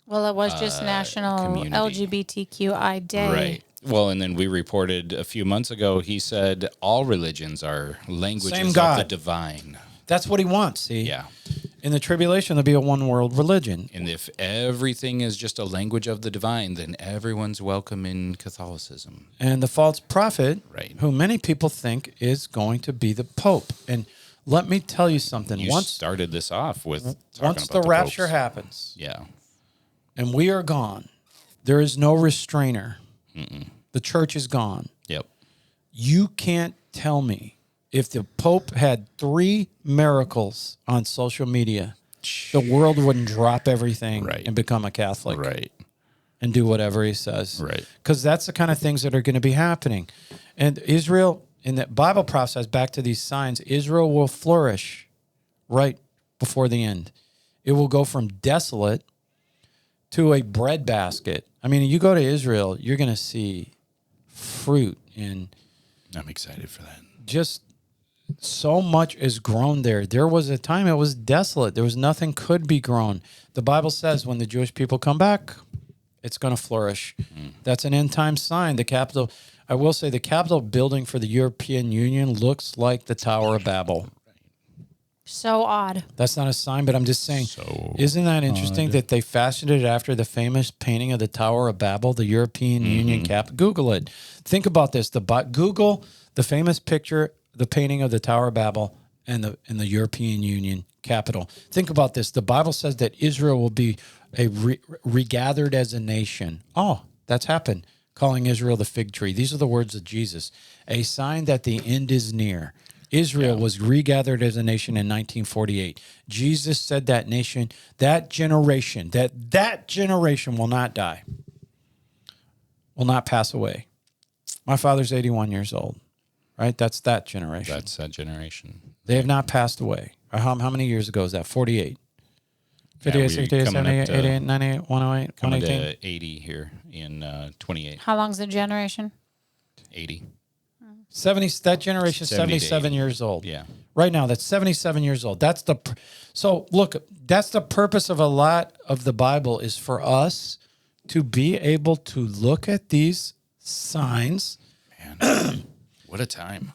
Speaker 2: Well, it was just National
Speaker 3: community.
Speaker 2: LGBTQI Day.
Speaker 3: Right. Well, and then we reported a few months ago, he said all religions are languages
Speaker 1: Same
Speaker 3: of
Speaker 1: God.
Speaker 3: the divine.
Speaker 1: That's what he wants. See.
Speaker 3: Yeah.
Speaker 1: In the tribulation, there'll be a one world religion.
Speaker 3: And if everything is just a language of the divine, then everyone's welcome in Catholicism.
Speaker 1: And the false prophet,
Speaker 3: Right.
Speaker 1: who many people think is going to be the Pope. And let me tell you something.
Speaker 3: You started this off with talking
Speaker 1: Once
Speaker 3: about
Speaker 1: the rapture
Speaker 3: popes.
Speaker 1: happens,
Speaker 3: Yeah.
Speaker 1: and we are gone, there is no restrainer. The church is gone.
Speaker 3: Yep.
Speaker 1: You can't tell me if the Pope had 3 miracles on social media, the world wouldn't drop everything
Speaker 3: Right.
Speaker 1: and become a Catholic
Speaker 3: Right.
Speaker 1: and do whatever he says.
Speaker 3: Right.
Speaker 1: Because that's the kind of things that are going to be happening. And Israel, in the Bible prophesies back to these signs, Israel will flourish right before the end. It will go from desolate to a breadbasket. I mean, you go to Israel, you're going to see fruit and
Speaker 3: I'm excited for that.
Speaker 1: just so much is grown there. There was a time it was desolate. There was nothing could be grown. The Bible says when the Jewish people come back, it's going to flourish. That's an end time sign. The capital, I will say, the capital building for the European Union looks like the Tower of Babel.
Speaker 2: So odd.
Speaker 1: That's not a sign, but I'm just saying,
Speaker 3: So
Speaker 1: isn't that interesting that they fashioned it after the famous painting of the Tower of Babel, the European Union cap? Google it. Think about this. Google the famous picture, the painting of the Tower of Babel and the European Union capital. Think about this. The Bible says that Israel will be regathered as a nation. Oh, that's happened. Calling Israel the fig tree. These are the words of Jesus. A sign that the end is near. Israel was regathered as a nation in 1948. Jesus said that nation, that generation will not die, will not pass away. My father's 81 years old, right? That's that generation.
Speaker 3: That's that generation.
Speaker 1: They have not passed away. How many years ago is that? 48. 58,
Speaker 3: we're
Speaker 1: 68,
Speaker 3: coming
Speaker 1: 78,
Speaker 3: up to-
Speaker 1: 88, 98, 108,
Speaker 3: Coming
Speaker 1: 118.
Speaker 3: to 80 here in 28.
Speaker 2: How long's the generation?
Speaker 3: 80.
Speaker 1: 70, that generation,
Speaker 3: 70 to
Speaker 1: 77
Speaker 3: 80.
Speaker 1: years old.
Speaker 3: Yeah.
Speaker 1: Right now, that's 77 years old. So look, that's the purpose of a lot of the Bible is for us to be able to look at these signs
Speaker 3: Man, what a time.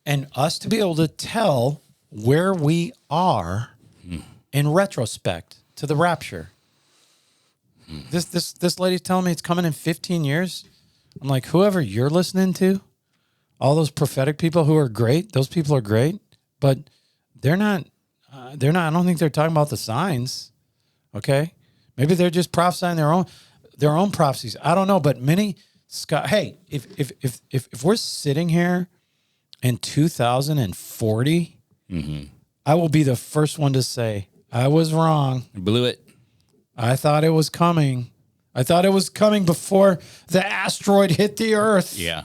Speaker 1: and us to be able to tell where we are in retrospect to the rapture. This lady's telling me it's coming in 15 years. I'm like, whoever you're listening to, all those prophetic people who are great, those people are great, but they're not, I don't think they're talking about the signs. Okay. Maybe they're just prophesying their own prophecies. I don't know, but hey, if we're sitting here in 2040, I will be the first one to say, I was wrong.
Speaker 3: Blew it.
Speaker 1: I thought it was coming. I thought it was coming before the asteroid hit the Earth.
Speaker 3: Yeah.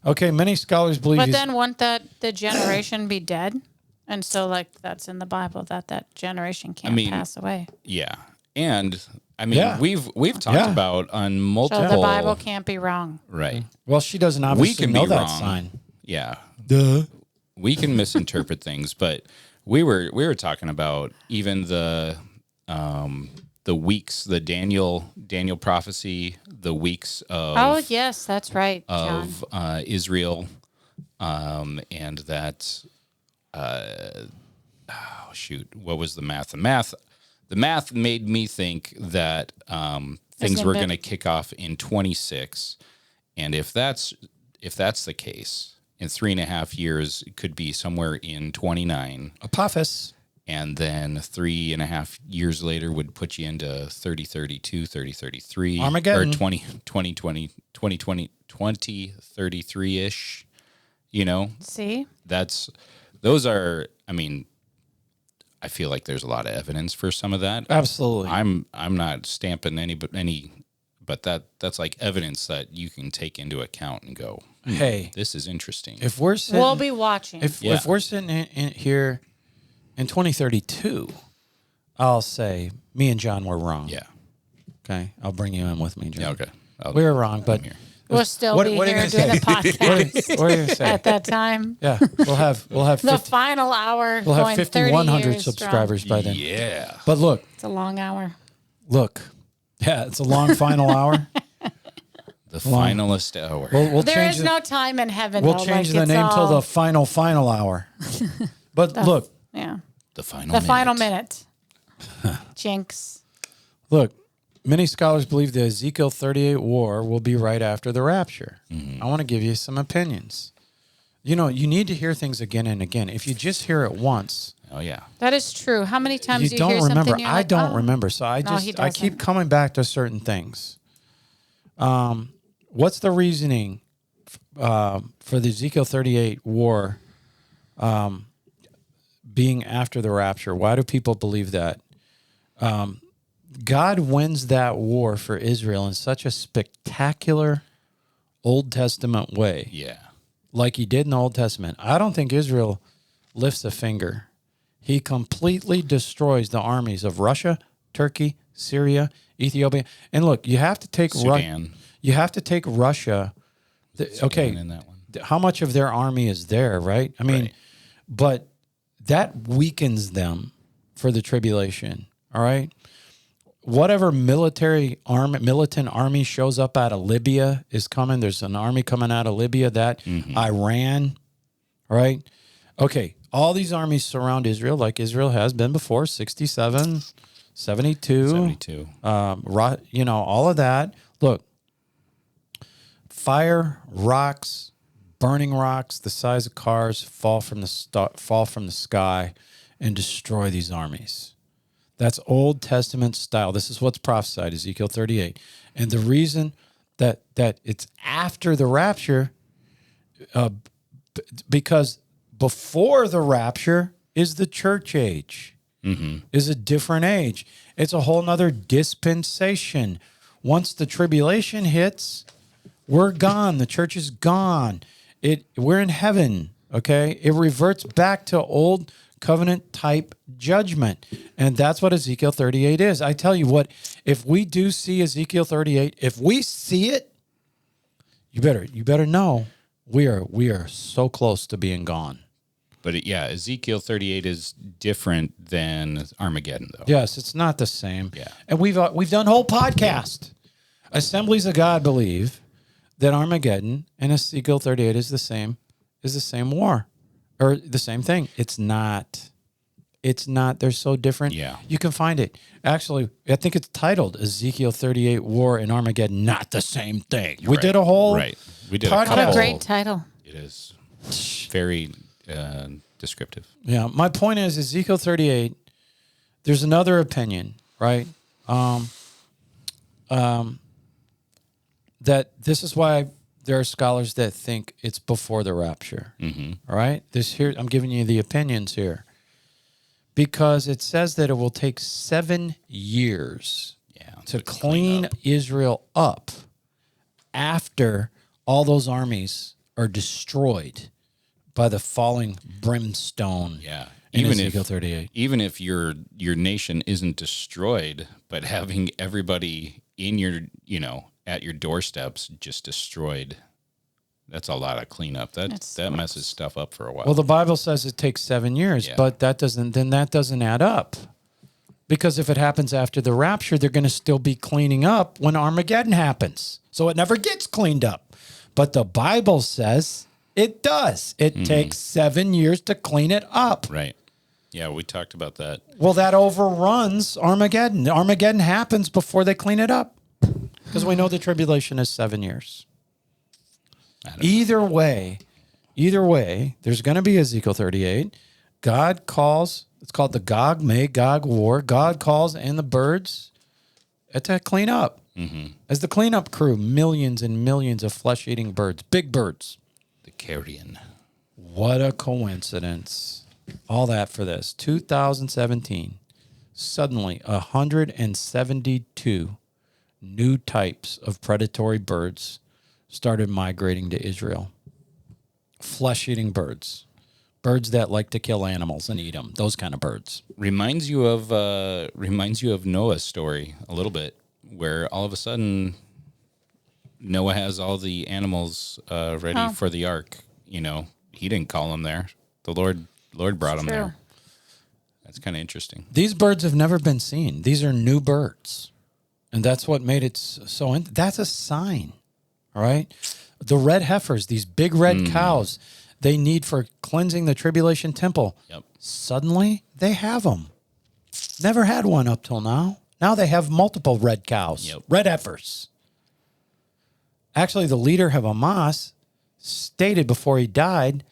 Speaker 1: Okay, many scholars believe
Speaker 2: But then won't the generation be dead? And so, like, that's in the Bible that generation can't pass away.
Speaker 3: Yeah. And I mean,
Speaker 1: Yeah.
Speaker 3: we've talked about on multiple.
Speaker 2: So the Bible can't be wrong.
Speaker 3: Right.
Speaker 1: well, she doesn't obviously
Speaker 3: can
Speaker 1: know
Speaker 3: be
Speaker 1: that
Speaker 3: wrong.
Speaker 1: sign.
Speaker 3: Yeah.
Speaker 1: Duh.
Speaker 3: We can misinterpret things, but we were talking about even the weeks, the Daniel prophecy, the weeks of
Speaker 2: Oh, yes, that's right, John.
Speaker 3: of Israel, and that what was the math? The math made me think that things were going to kick off in 26, and if that's the case, in 3.5 years, it could be somewhere in 29.
Speaker 1: Apophis.
Speaker 3: And then 3.5 years later would put you into 3032, 3033.
Speaker 1: Armageddon.
Speaker 3: Or 2033-ish, you know?
Speaker 2: See?
Speaker 3: Those are, I mean, I feel like there's a lot of evidence for some of that.
Speaker 1: Absolutely.
Speaker 3: I'm not stamping any, but that's like evidence that you can take into account and go,
Speaker 1: Hey,
Speaker 3: this is interesting.
Speaker 1: if we're sitting,
Speaker 2: We'll be watching.
Speaker 1: if we're sitting in here in 2032, I'll say me and John were wrong.
Speaker 3: Yeah.
Speaker 1: Okay, I'll bring you in with me, John.
Speaker 3: Yeah, okay.
Speaker 1: We were wrong, but
Speaker 3: here.
Speaker 2: We'll still
Speaker 1: What-
Speaker 2: be
Speaker 1: what are you
Speaker 2: here
Speaker 1: gonna
Speaker 2: doing the podcast
Speaker 1: what are you gonna say?
Speaker 2: at that time.
Speaker 1: Yeah, we'll have
Speaker 2: The
Speaker 1: 50,
Speaker 2: final hour
Speaker 1: we'll have
Speaker 2: going 30
Speaker 1: 5,100
Speaker 2: years
Speaker 1: subscribers by then.
Speaker 3: Yeah.
Speaker 1: But look,
Speaker 2: Strong. It's a long hour.
Speaker 1: yeah, it's a long final hour.
Speaker 3: The finalist hour.
Speaker 1: We'll
Speaker 2: There
Speaker 1: change
Speaker 2: is no time in heaven.
Speaker 1: We'll
Speaker 2: though,
Speaker 1: change
Speaker 2: like
Speaker 1: the
Speaker 2: it's
Speaker 1: name till
Speaker 2: all-
Speaker 1: the final hour. But look,
Speaker 2: Yeah.
Speaker 3: The final
Speaker 2: The
Speaker 3: minute.
Speaker 2: final minute. Jinx.
Speaker 1: look. Many scholars believe the Ezekiel 38 war will be right after the rapture. I want to give you some opinions. You know, you need to hear things again and again. If you just hear it once,
Speaker 3: Oh, yeah.
Speaker 2: That is true. How many times
Speaker 1: you
Speaker 2: do you
Speaker 1: don't
Speaker 2: hear
Speaker 1: remember.
Speaker 2: something? You're
Speaker 1: I
Speaker 2: like,
Speaker 1: don't
Speaker 2: "Oh."
Speaker 1: remember. So I
Speaker 2: No, he
Speaker 1: keep
Speaker 2: doesn't.
Speaker 1: coming back to certain things. What's the reasoning for the Ezekiel 38 war being after the rapture? Why do people believe that? God wins that war for Israel in such a spectacular Old Testament way,
Speaker 3: Yeah.
Speaker 1: like he did in the Old Testament. I don't think Israel lifts a finger. He completely destroys the armies of Russia, Turkey, Syria, Ethiopia. And look, you have to take
Speaker 3: Sudan.
Speaker 1: you have to take Russia.
Speaker 3: Sudan
Speaker 1: Okay,
Speaker 3: in that one.
Speaker 1: how much of their army is there, right? I mean,
Speaker 3: Right.
Speaker 1: but that weakens them for the tribulation. All right. Whatever militant army shows up out of Libya is coming. There's an army coming out of Libya, that Iran, right? Okay, all these armies surround Israel like Israel has been before, 67, 72. All of that. Look, fire, rocks, burning rocks the size of cars fall from the sky and destroy these armies. That's Old Testament style. This is what's prophesied, Ezekiel 38. And the reason that it's after the rapture, because before the rapture is the church age, is a different age. It's a whole nother dispensation. Once the tribulation hits, we're gone. The church is gone. We're in heaven, okay? It reverts back to old covenant type judgment. And that's what Ezekiel 38 is. I tell you what, if we do see Ezekiel 38, if we see it, you better know we are so close to being gone.
Speaker 3: But Ezekiel 38 is different than Armageddon, though.
Speaker 1: Yes, it's not the same.
Speaker 3: Yeah.
Speaker 1: And we've done a whole podcast. Assemblies of God believe that Armageddon and Ezekiel 38 is the same war. Or the same thing. It's not. They're so different.
Speaker 3: Yeah.
Speaker 1: You can find it. Actually, I think it's titled Ezekiel 38 War and Armageddon, not the same thing. We did a whole
Speaker 3: We did
Speaker 1: podcast.
Speaker 2: What a great title.
Speaker 3: It is very descriptive.
Speaker 1: Yeah. My point is Ezekiel 38, there's another opinion, right? That this is why there are scholars that think it's before the rapture. All right? I'm giving you the opinions here. Because it says that it will take 7 years to clean Israel up after all those armies are destroyed by the falling brimstone.
Speaker 3: Yeah.
Speaker 1: In Ezekiel 38.
Speaker 3: Even if your nation isn't destroyed, but having everybody in your, at your doorsteps just destroyed, that's a lot of cleanup. That messes stuff up for a while.
Speaker 1: Well, the Bible says it takes 7 years, but that doesn't add up. Because if it happens after the rapture, they're going to still be cleaning up when Armageddon happens. So it never gets cleaned up. But the Bible says it does. It takes 7 years to clean it up.
Speaker 3: Right. Yeah, we talked about that.
Speaker 1: Well, that overruns Armageddon. Armageddon happens before they clean it up. Because we know the tribulation is 7 years. Either way, there's going to be Ezekiel 38. God calls, it's called the Gog-Magog War. God calls in the birds to clean up. As the cleanup crew, millions and millions of flesh-eating birds, big birds.
Speaker 3: The carrion.
Speaker 1: What a coincidence. All that for this. 2017, suddenly 172 new types of predatory birds started migrating to Israel. Flesh-eating birds. Birds that like to kill animals and eat them. Those kind of birds.
Speaker 3: Reminds you of Noah's story a little bit, where all of a sudden Noah has all the animals ready for the ark. He didn't call them there. The Lord brought them there. That's kind of interesting.
Speaker 1: These birds have never been seen. These are new birds. And that's what made it so... That's a sign, all right? The red heifers, these big red cows, they need for cleansing the tribulation temple.
Speaker 3: Yep.
Speaker 1: Suddenly, they have them. Never had one up till now. Now they have multiple red cows, red heifers. Actually, the leader of Hamas stated before he died,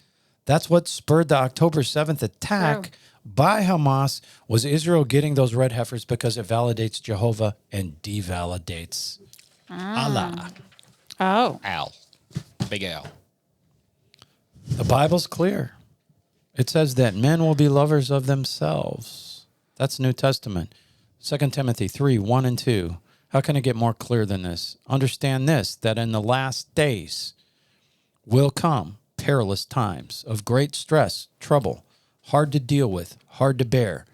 Speaker 1: that's what spurred the October 7th attack by Hamas, was Israel getting those red heifers because it validates Jehovah and devalidates Allah.
Speaker 2: Oh.
Speaker 3: Al. Big Al.
Speaker 1: The Bible's clear. It says that men will be lovers of themselves. That's New Testament. 2 Timothy 3, 1 and 2. How can it get more clear than this? Understand this, that in the last days will come perilous times of great stress, trouble, hard to deal with, hard to bear.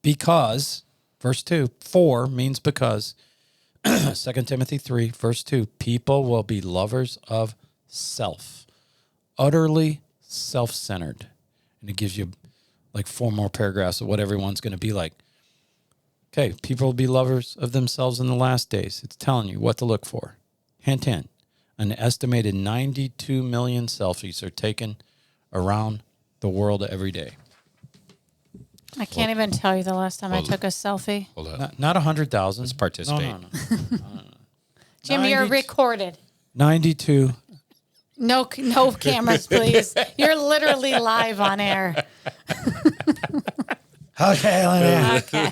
Speaker 1: Because, verse 2, for means because. 2 Timothy 3, verse 2, people will be lovers of self, utterly self-centered, and it gives you like 4 more paragraphs of what everyone's going to be like. Okay, people will be lovers of themselves in the last days. It's telling you what to look for. Hint, hint. An estimated 92 million selfies are taken around the world every day.
Speaker 2: I can't even tell you the last time I took a selfie.
Speaker 3: Hold up.
Speaker 1: Not 100,000.
Speaker 3: Let's participate.
Speaker 1: No.
Speaker 2: Jim, you're
Speaker 1: 92
Speaker 2: recorded.
Speaker 1: 92.
Speaker 2: No cameras, please. You're literally live on air.
Speaker 1: Okay,
Speaker 2: Okay.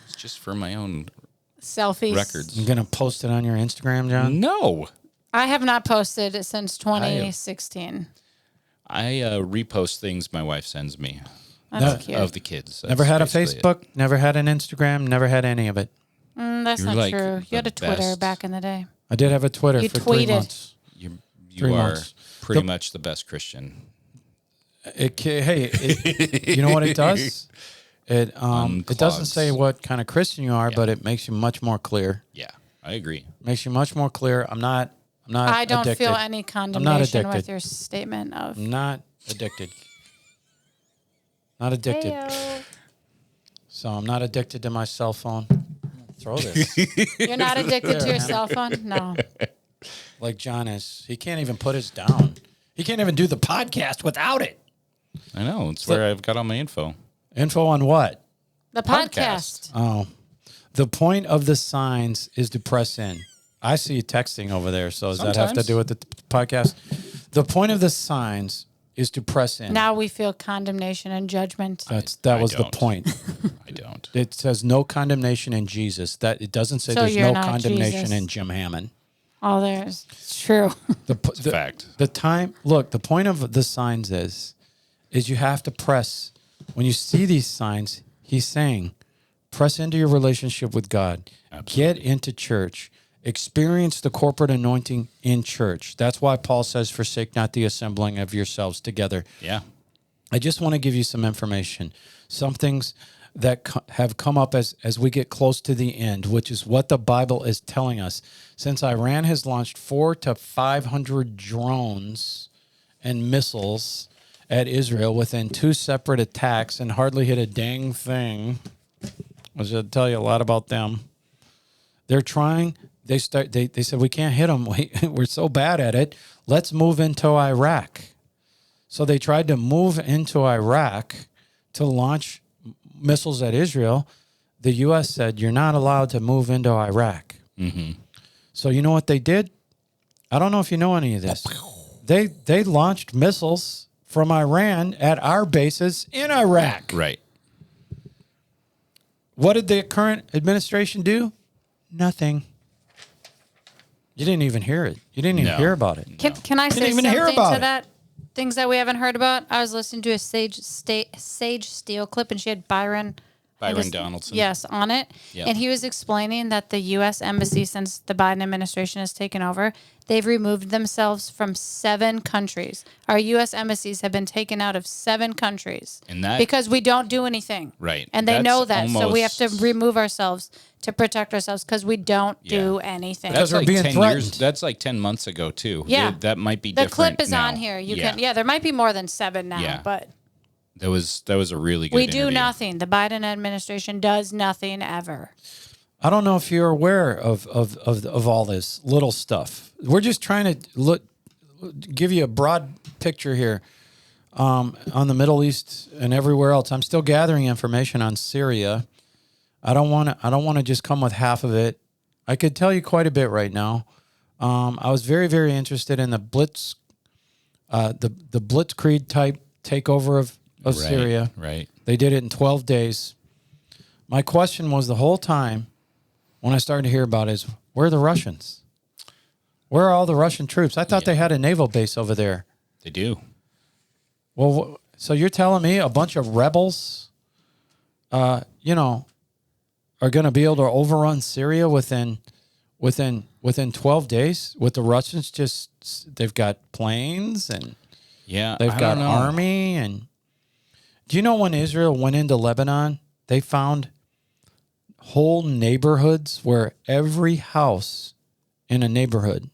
Speaker 3: It's just for my own
Speaker 2: Selfies.
Speaker 3: records.
Speaker 1: I'm going to post it on your Instagram, John.
Speaker 3: No.
Speaker 2: I have not posted since 2016.
Speaker 3: I repost things my wife sends me
Speaker 2: That's cute.
Speaker 3: of the kids. That's
Speaker 1: Never had a
Speaker 3: basically it.
Speaker 1: Facebook, never had an Instagram, never had any of it.
Speaker 2: That's
Speaker 3: You're
Speaker 2: not
Speaker 3: like
Speaker 2: true. You had
Speaker 3: the
Speaker 2: a Twitter
Speaker 3: best.
Speaker 2: back in the day.
Speaker 1: I did have a Twitter
Speaker 2: You
Speaker 1: for 3
Speaker 2: tweeted.
Speaker 1: months.
Speaker 3: You
Speaker 1: 3
Speaker 3: are
Speaker 1: months.
Speaker 3: pretty much the best Christian.
Speaker 1: You know what it does? It doesn't say
Speaker 3: Unclogs.
Speaker 1: what kind of Christian you are, but it makes you much more clear.
Speaker 3: Yeah, I agree.
Speaker 1: Makes you much more clear. I'm not
Speaker 2: I don't
Speaker 1: addicted.
Speaker 2: feel any condemnation with
Speaker 1: addicted.
Speaker 2: your statement of.
Speaker 1: I'm not addicted. Not addicted.
Speaker 2: Heyo.
Speaker 1: So I'm not addicted to my cell phone. Throw this.
Speaker 2: You're not addicted to your cell phone? No.
Speaker 1: Like John is. He can't even put his down. He can't even do the podcast without it.
Speaker 3: I know. It's where I've got all my info.
Speaker 1: Info on what?
Speaker 2: The podcast.
Speaker 1: Oh. The point of the signs is to press in. I see you texting over there. So does that have to
Speaker 3: Sometimes.
Speaker 1: do with the podcast? The point of the signs is to press in.
Speaker 2: Now we feel condemnation and judgment.
Speaker 1: That was the
Speaker 3: don't.
Speaker 1: point.
Speaker 3: I don't.
Speaker 1: It says no condemnation in Jesus. That it doesn't say
Speaker 2: So
Speaker 1: there's
Speaker 2: you're
Speaker 1: no
Speaker 2: not
Speaker 1: condemnation
Speaker 2: Jesus.
Speaker 1: in Jim Hammond.
Speaker 2: Oh, there's. It's true.
Speaker 1: The
Speaker 3: Fact.
Speaker 1: The time. Look, the point of the signs is you have to press. When you see these signs, he's saying, press into your relationship with God.
Speaker 3: Absolutely.
Speaker 1: Get into church. Experience the corporate anointing in church. That's why Paul says, forsake not the assembling of yourselves together.
Speaker 3: Yeah.
Speaker 1: I just want to give you some information, some things that have come up as we get close to the end, which is what the Bible is telling us. Since Iran has launched 400 to 500 drones and missiles at Israel within 2 separate attacks and hardly hit a dang thing, I should tell you a lot about them. They're trying. They said, we can't hit them. We're so bad at it. Let's move into Iraq. So they tried to move into Iraq to launch missiles at Israel. The U.S. said, you're not allowed to move into Iraq.
Speaker 3: Mm-hmm.
Speaker 1: So you know what they did? I don't know if you know any of this. They launched missiles from Iran at our bases in Iraq.
Speaker 3: Right.
Speaker 1: What did the current administration do? Nothing. You didn't even hear it. You didn't even
Speaker 3: No.
Speaker 1: hear about it.
Speaker 2: Can I say
Speaker 1: Didn't even hear
Speaker 2: something
Speaker 1: about
Speaker 2: to
Speaker 1: it.
Speaker 2: that? Things that we haven't heard about. I was listening to a Sage Steele clip, and she had Byron
Speaker 3: Donaldson.
Speaker 2: Yes, on it.
Speaker 3: Yep.
Speaker 2: And he was explaining that the U.S. Embassy, since the Biden administration has taken over, they've removed themselves from 7 countries. Our U.S. embassies have been taken out of 7 countries.
Speaker 3: And that-
Speaker 2: because we don't do anything.
Speaker 3: Right.
Speaker 2: And they
Speaker 3: That's
Speaker 2: know that. So we have to
Speaker 3: almost-
Speaker 2: remove ourselves to protect ourselves because we don't do anything.
Speaker 1: Because
Speaker 3: That's
Speaker 1: we're
Speaker 3: like
Speaker 1: being
Speaker 3: 10 years.
Speaker 1: threatened.
Speaker 3: That's like 10 months ago, too.
Speaker 2: Yeah.
Speaker 3: That might be
Speaker 2: the
Speaker 3: different
Speaker 2: clip is
Speaker 3: now.
Speaker 2: on here. There might be more than 7 now,
Speaker 3: Yeah.
Speaker 2: but
Speaker 3: That was a really good
Speaker 2: we do
Speaker 3: interview.
Speaker 2: nothing. The Biden administration does nothing ever.
Speaker 1: I don't know if you're aware of all this little stuff. We're just trying to give you a broad picture here on the Middle East and everywhere else. I'm still gathering information on Syria. I don't want to just come with half of it. I could tell you quite a bit right now. I was very, very interested in the Blitz, the Blitzkrieg type takeover of Syria.
Speaker 3: Right.
Speaker 1: They did it in 12 days. My question was the whole time when I started to hear about it is, where are the Russians? Where are all the Russian troops? I thought they had a naval base over there.
Speaker 3: They do.
Speaker 1: Well, so you're telling me a bunch of rebels, are going to be able to overrun Syria within 12 days? With the Russians they've got planes and
Speaker 3: Yeah.
Speaker 1: they've
Speaker 3: I
Speaker 1: got
Speaker 3: don't know.
Speaker 1: army. And do you know when Israel went into Lebanon, they found whole neighborhoods where every house in a neighborhood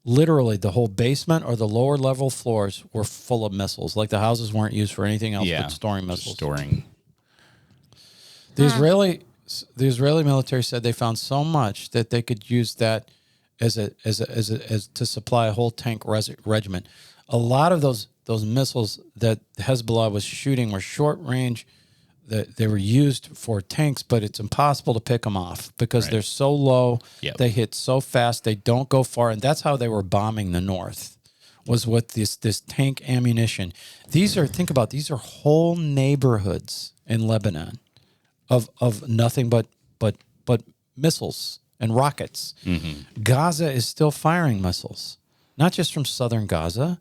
Speaker 1: literally the whole basement or the lower level floors were full of missiles. Like the houses weren't used for anything else but storing missiles.
Speaker 3: Storing.
Speaker 1: The Israeli military said they found so much that they could use that as to supply a whole tank regiment. A lot of those missiles that Hezbollah was shooting were short range. That they were used for tanks, but it's impossible to pick them off because they're so low.
Speaker 3: Yep.
Speaker 1: They hit so fast. They don't go far, and that's how they were bombing the north. Was with this tank ammunition. These are whole neighborhoods in Lebanon of nothing but missiles and rockets. Mm-hmm. Gaza is still firing missiles, not just from southern Gaza,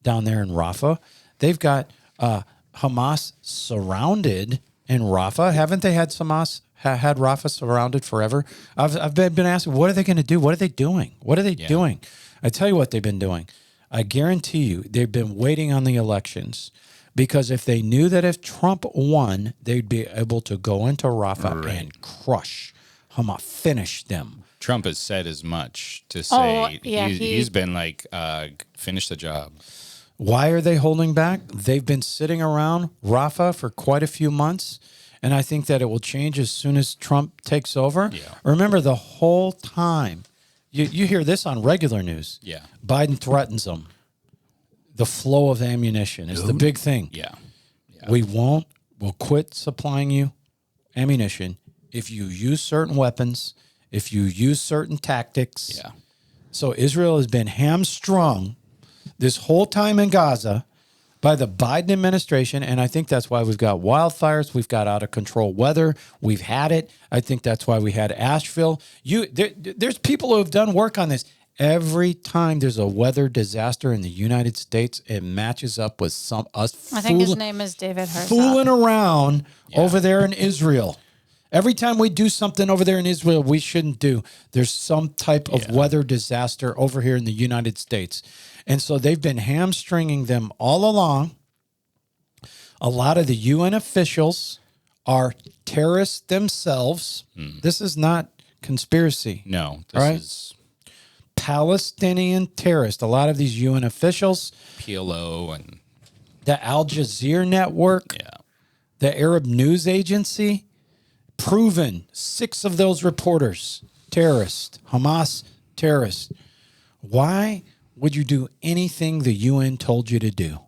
Speaker 1: down there in Rafah. They've got Hamas surrounded in Rafah. Haven't they had Hamas had Rafah surrounded forever? I've been asking, what are they going to do? What are they doing? What are they doing? I tell you what they've been doing. I guarantee you they've been waiting on the elections because if they knew that if Trump won, they'd be able to go into Rafah and crush Hamas, finish them.
Speaker 3: Trump has said as much to say he's been like, finish the job.
Speaker 1: Why are they holding back? They've been sitting around Rafah for quite a few months, and I think that it will change as soon as Trump takes over. Yeah. Remember, the whole time, you hear this on regular news.
Speaker 3: Yeah.
Speaker 1: Biden threatens them. The flow of ammunition is the big thing.
Speaker 3: Yeah.
Speaker 1: We'll quit supplying you ammunition if you use certain weapons, if you use certain tactics.
Speaker 3: Yeah.
Speaker 1: So Israel has been hamstrung this whole time in Gaza by the Biden administration, and I think that's why we've got wildfires, we've got out of control weather, we've had it. I think that's why we had Asheville. There's people who have done work on this. Every time there's a weather disaster in the United States, it matches up with I
Speaker 2: think his name is David Herzog.
Speaker 1: Fooling around over there in Israel. Every time we do something over there in Israel we shouldn't do, there's some type of weather disaster over here in the United States. And so they've been hamstringing them all along. A lot of the UN officials are terrorists themselves. This is not conspiracy.
Speaker 3: No, this is
Speaker 1: Palestinian terrorists. A lot of these UN officials.
Speaker 3: PLO and
Speaker 1: the Al Jazeera Network.
Speaker 3: Yeah.
Speaker 1: The Arab News Agency. Proven 6 of those reporters, terrorists, Hamas terrorists. Why would you do anything the UN told you to do?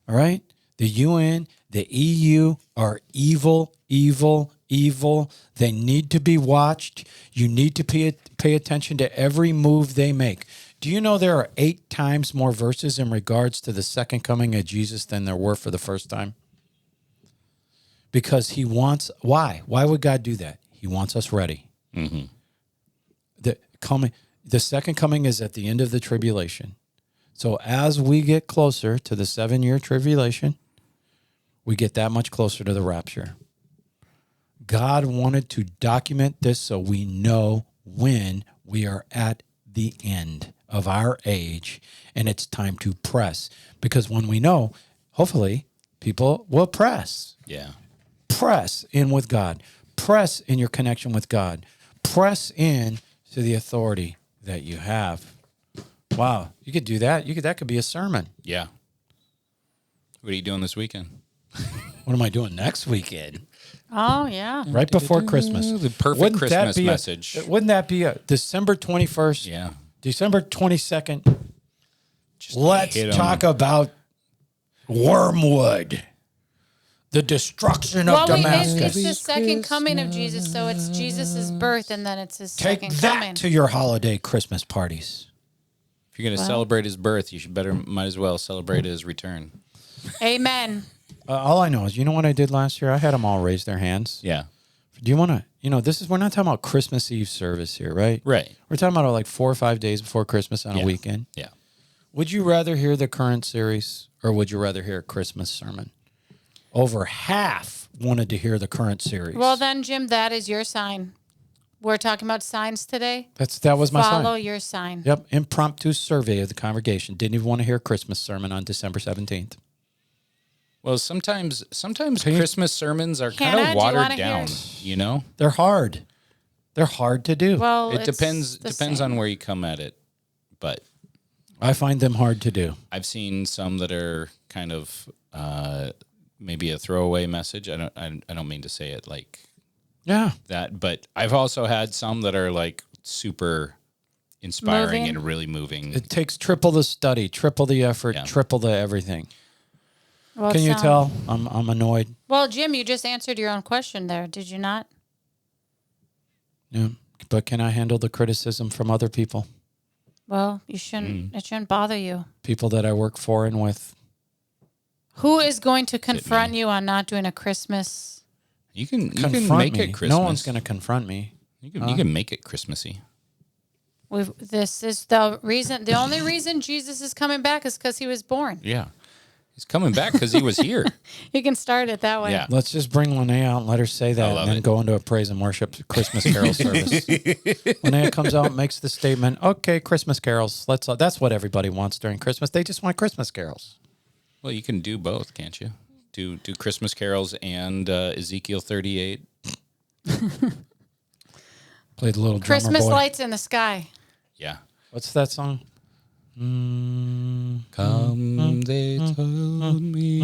Speaker 1: All right? The UN, the EU are evil, evil, evil. They need to be watched. You need to pay attention to every move they make. Do you know there are 8 times more verses in regards to the second coming of Jesus than there were for the first time? Because he wants, why? Why would God do that? He wants us ready. Mm-hmm. The second coming is at the end of the tribulation. So as we get closer to the 7-year tribulation, we get that much closer to the rapture. God wanted to document this so we know when we are at the end of our age and it's time to press. Because when we know, hopefully, people will press.
Speaker 3: Yeah.
Speaker 1: Press in with God. Press in your connection with God. Press in to the authority that you have. Wow, you could do that. That could be a sermon.
Speaker 3: Yeah. What are you doing this weekend?
Speaker 1: What am I doing next weekend?
Speaker 2: Oh, yeah.
Speaker 1: Right before Christmas.
Speaker 3: The perfect Christmas message.
Speaker 1: Wouldn't that be a December 21st?
Speaker 3: Yeah.
Speaker 1: December 22nd. Let's talk about Wormwood. The destruction of Damascus.
Speaker 2: It's the second coming of Jesus, so it's Jesus' birth, and then it's his second coming.
Speaker 1: Take that to your holiday Christmas parties.
Speaker 3: If you're going to celebrate his birth, you might as well celebrate his return.
Speaker 2: Amen.
Speaker 1: All I know is, you know what I did last year? I had them all raise their hands.
Speaker 3: Yeah.
Speaker 1: Do you want to, we're not talking about Christmas Eve service here, right?
Speaker 3: Right.
Speaker 1: We're talking about like 4 or 5 days before Christmas on a weekend.
Speaker 3: Yeah.
Speaker 1: Would you rather hear the current series or would you rather hear a Christmas sermon? Over half wanted to hear the current series.
Speaker 2: Well, then, Jim, that is your sign. We're talking about signs today.
Speaker 1: That was my sign.
Speaker 2: Follow your sign.
Speaker 1: Yep. Impromptu survey of the congregation. Didn't even want to hear a Christmas sermon on December 17th.
Speaker 3: Well, sometimes Christmas sermons are kind of watered down, you know?
Speaker 1: They're hard. They're hard to do.
Speaker 2: Well,
Speaker 3: it depends on where you come at it. but
Speaker 1: I find them hard to do.
Speaker 3: I've seen some that are kind of maybe a throwaway message. I don't mean to say it like that, but I've also had some that are like super inspiring and really moving.
Speaker 1: It takes triple the study, triple the effort, triple the everything.
Speaker 2: Well,
Speaker 1: Can you tell? I'm annoyed.
Speaker 2: Well, Jim, you just answered your own question there, did you not?
Speaker 1: Yeah, but can I handle the criticism from other people?
Speaker 2: Well, you shouldn't. It shouldn't bother you.
Speaker 1: People that I work for and with.
Speaker 2: Who is going to confront you on not doing a Christmas?
Speaker 3: You can
Speaker 1: Confront
Speaker 3: make
Speaker 1: me.
Speaker 3: it Christmas.
Speaker 1: No one's going to confront me.
Speaker 3: You can make it Christmassy.
Speaker 2: This is the reason. The only reason Jesus is coming back is because he was born.
Speaker 3: Yeah. He's coming back because he was here.
Speaker 2: You can start it that way.
Speaker 3: Yeah.
Speaker 1: Let's just bring Lonaiah out and let her say that and then go into a praise and worship Christmas carol service. Lonaiah comes out and makes the statement, okay, Christmas carols. That's what everybody wants during Christmas. They just want Christmas carols.
Speaker 3: Well, you can do both, can't you? Do Christmas carols and Ezekiel 38.
Speaker 1: Play the little drummer
Speaker 2: Christmas
Speaker 1: boy.
Speaker 2: lights in the sky.
Speaker 3: Yeah.
Speaker 1: What's that song?
Speaker 3: Come, they told me.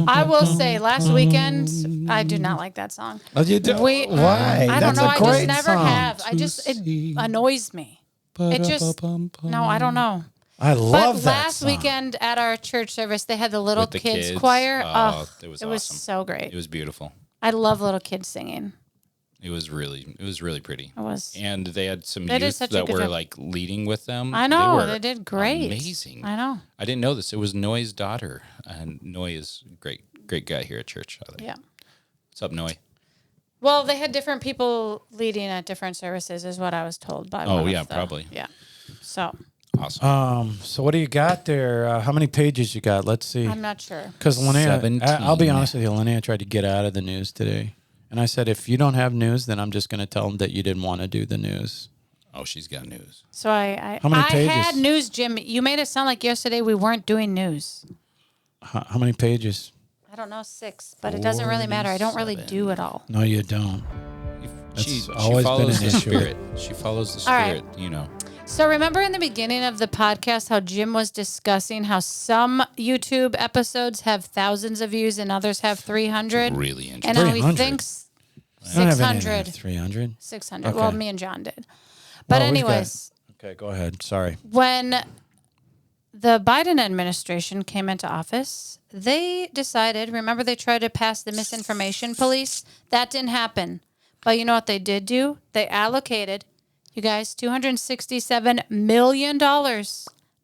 Speaker 2: I will say, last weekend, I do not like that song.
Speaker 1: Oh, you do? Why?
Speaker 2: I don't
Speaker 1: That's
Speaker 2: know.
Speaker 1: a
Speaker 2: I just
Speaker 1: great
Speaker 2: never
Speaker 1: song.
Speaker 2: have. It annoys me. It just, no, I don't know.
Speaker 1: I love
Speaker 2: But
Speaker 1: that
Speaker 2: last
Speaker 1: song.
Speaker 2: weekend at our church service, they had the little
Speaker 3: With the
Speaker 2: kids
Speaker 3: kids.
Speaker 2: choir.
Speaker 3: Oh, it was
Speaker 2: was
Speaker 3: awesome.
Speaker 2: so great.
Speaker 3: It was beautiful.
Speaker 2: I love little kids singing.
Speaker 3: It was really pretty.
Speaker 2: It was.
Speaker 3: And they had some
Speaker 2: They did
Speaker 3: youth
Speaker 2: such a
Speaker 3: that
Speaker 2: good
Speaker 3: were
Speaker 2: job.
Speaker 3: like leading with them.
Speaker 2: I know.
Speaker 3: were
Speaker 2: They did great.
Speaker 3: Amazing.
Speaker 2: I know.
Speaker 3: I didn't know this. It was Noy's daughter. And Noy is a great guy here at church.
Speaker 2: Yeah.
Speaker 3: What's up, Noy?
Speaker 2: Well, they had different people leading at different services, is what I was told by.
Speaker 3: Oh,
Speaker 2: one
Speaker 3: yeah,
Speaker 2: of the,
Speaker 3: probably.
Speaker 2: Yeah. So
Speaker 3: Awesome.
Speaker 1: So what do you got there? How many pages you got? Let's see.
Speaker 2: I'm not sure.
Speaker 1: Because Lonaiah,
Speaker 3: 17.
Speaker 1: I'll be honest with you, Lonaiah tried to get out of the news today. And I said, if you don't have news, then I'm just going to tell them that you didn't want to do the news.
Speaker 3: Oh, she's got news.
Speaker 2: So I
Speaker 1: How many pages?
Speaker 2: had news, Jim. You made it sound like yesterday we weren't doing news.
Speaker 1: How many pages?
Speaker 2: I don't know, 6, but it doesn't really matter. I don't really do it all.
Speaker 1: No, you don't.
Speaker 3: She
Speaker 1: always been
Speaker 3: follows
Speaker 1: an
Speaker 3: the
Speaker 1: issue.
Speaker 3: spirit. She follows the
Speaker 2: All right.
Speaker 3: spirit, you know.
Speaker 2: So remember in the beginning of the podcast how Jim was discussing how some YouTube episodes have thousands of views and others have 300?
Speaker 3: Really interesting.
Speaker 2: And how he
Speaker 1: 300?
Speaker 2: thinks
Speaker 1: I don't have any
Speaker 2: 600.
Speaker 1: 300.
Speaker 2: 600.
Speaker 1: Okay.
Speaker 2: Well, me and John did. But
Speaker 1: Well, we've got-
Speaker 2: anyways,
Speaker 1: Okay, go ahead. Sorry.
Speaker 2: when the Biden administration came into office, they decided, remember they tried to pass the misinformation police? That didn't happen. But you know what they did do? They allocated, you guys, $267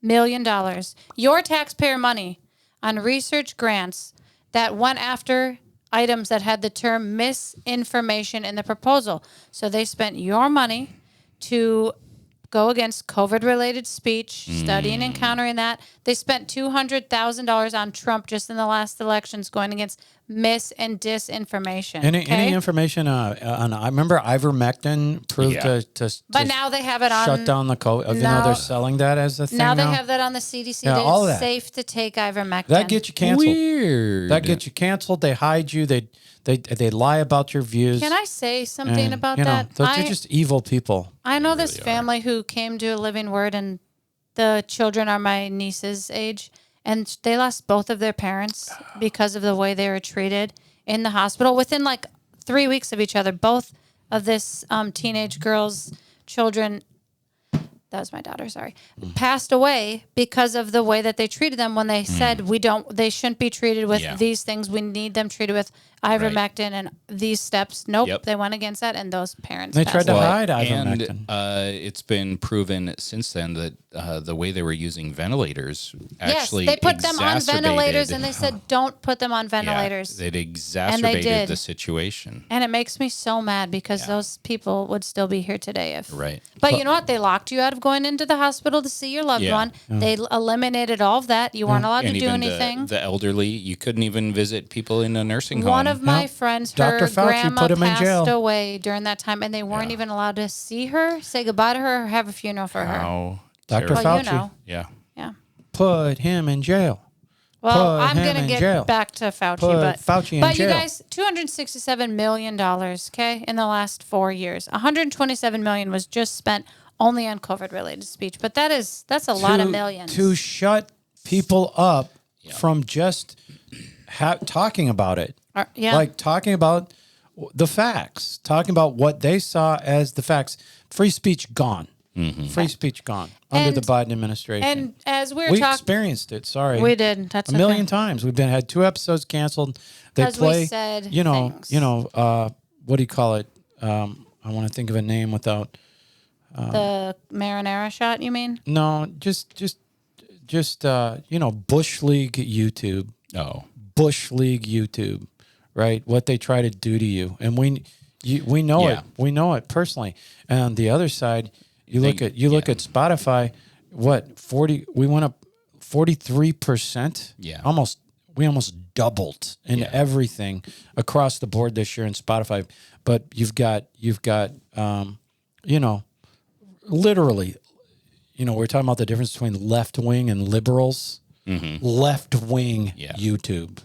Speaker 2: million. Your taxpayer money on research grants that went after items that had the term misinformation in the proposal. So they spent your money to go against COVID-related speech, studying and countering that. They spent $200,000 on Trump just in the last elections going against mis and disinformation.
Speaker 1: Any information on? I remember ivermectin proved to
Speaker 2: But now they have it on.
Speaker 1: shut down the COVID. You know, they're selling that as a thing
Speaker 2: Now
Speaker 1: now.
Speaker 2: they have that on the CDC.
Speaker 1: Yeah,
Speaker 2: that
Speaker 1: all
Speaker 2: it's
Speaker 1: that.
Speaker 2: safe to take ivermectin.
Speaker 1: That gets you canceled.
Speaker 3: Weird.
Speaker 1: That gets you canceled. They hide you. They lie about your views.
Speaker 2: Can I say something
Speaker 1: And,
Speaker 2: about
Speaker 1: you know,
Speaker 2: that?
Speaker 1: They're just evil people.
Speaker 2: I know this family who came to a Living Word, and the children are my niece's age, and they lost both of their parents because of the way they were treated in the hospital within like 3 weeks of each other. Both of this teenage girls' children, that was my daughter, sorry, passed away because of the way that they treated them when they said they shouldn't be treated with these things. We need them treated with ivermectin and these steps. Nope,
Speaker 3: Yep.
Speaker 2: they went against that, and those parents
Speaker 1: They
Speaker 2: passed
Speaker 1: tried to
Speaker 2: away.
Speaker 1: hide
Speaker 3: And
Speaker 1: ivermectin.
Speaker 3: it's been proven since then that the way they were using ventilators
Speaker 2: Yes,
Speaker 3: actually
Speaker 2: they put them on ventilators,
Speaker 3: exacerbated-
Speaker 2: and they said don't put them on
Speaker 3: Yeah,
Speaker 2: ventilators.
Speaker 3: it exacerbated
Speaker 2: did.
Speaker 3: the situation.
Speaker 2: And it makes me so mad because those people would still be here today if.
Speaker 3: Right.
Speaker 2: But you know what? They locked you out of going into the hospital to see your loved
Speaker 3: Yeah.
Speaker 2: one. They eliminated all of that. You weren't allowed
Speaker 3: And
Speaker 2: to do
Speaker 3: even
Speaker 2: anything.
Speaker 3: the elderly, you couldn't even visit people in a nursing home.
Speaker 2: One of my friends, her
Speaker 1: Dr. Fauci
Speaker 2: grandma
Speaker 1: put him in
Speaker 2: passed
Speaker 1: jail.
Speaker 2: away during that time, and they weren't even allowed to see her, say goodbye to her, or have a funeral for her.
Speaker 3: How
Speaker 1: Dr.
Speaker 3: terrible.
Speaker 2: Well, you
Speaker 1: Fauci.
Speaker 2: know.
Speaker 3: Yeah.
Speaker 2: Yeah.
Speaker 1: Put him in jail.
Speaker 2: Well,
Speaker 1: Put
Speaker 2: I'm
Speaker 1: him
Speaker 2: going to
Speaker 1: in
Speaker 2: get
Speaker 1: jail.
Speaker 2: back to Fauci,
Speaker 1: Put
Speaker 2: but
Speaker 1: Fauci in
Speaker 2: but you
Speaker 1: jail.
Speaker 2: guys, $267 million, okay, in the last 4 years. $127 million was just spent only on COVID related speech, but that's a lot of millions.
Speaker 1: To shut people up from just talking about it. Like talking about the facts, talking about what they saw as the facts. Free speech gone. Free speech gone under the Biden administration.
Speaker 2: And as we
Speaker 1: experienced it,
Speaker 2: we did. That's
Speaker 1: a million times. We've had 2 episodes canceled. They play,
Speaker 2: we said
Speaker 1: what do you call it? I want to think of a name without
Speaker 2: the marinara shot. You mean?
Speaker 1: No, just Bush League YouTube.
Speaker 3: Oh,
Speaker 1: Bush League YouTube, right? What they try to do to you, and we know it. We know it personally. And on the other side, look at Spotify. What 40? We went up 43%.
Speaker 3: Yeah,
Speaker 1: we almost doubled in everything across the board this year in Spotify. But you've got literally, we're talking about the difference between left wing and liberals. Left wing YouTube,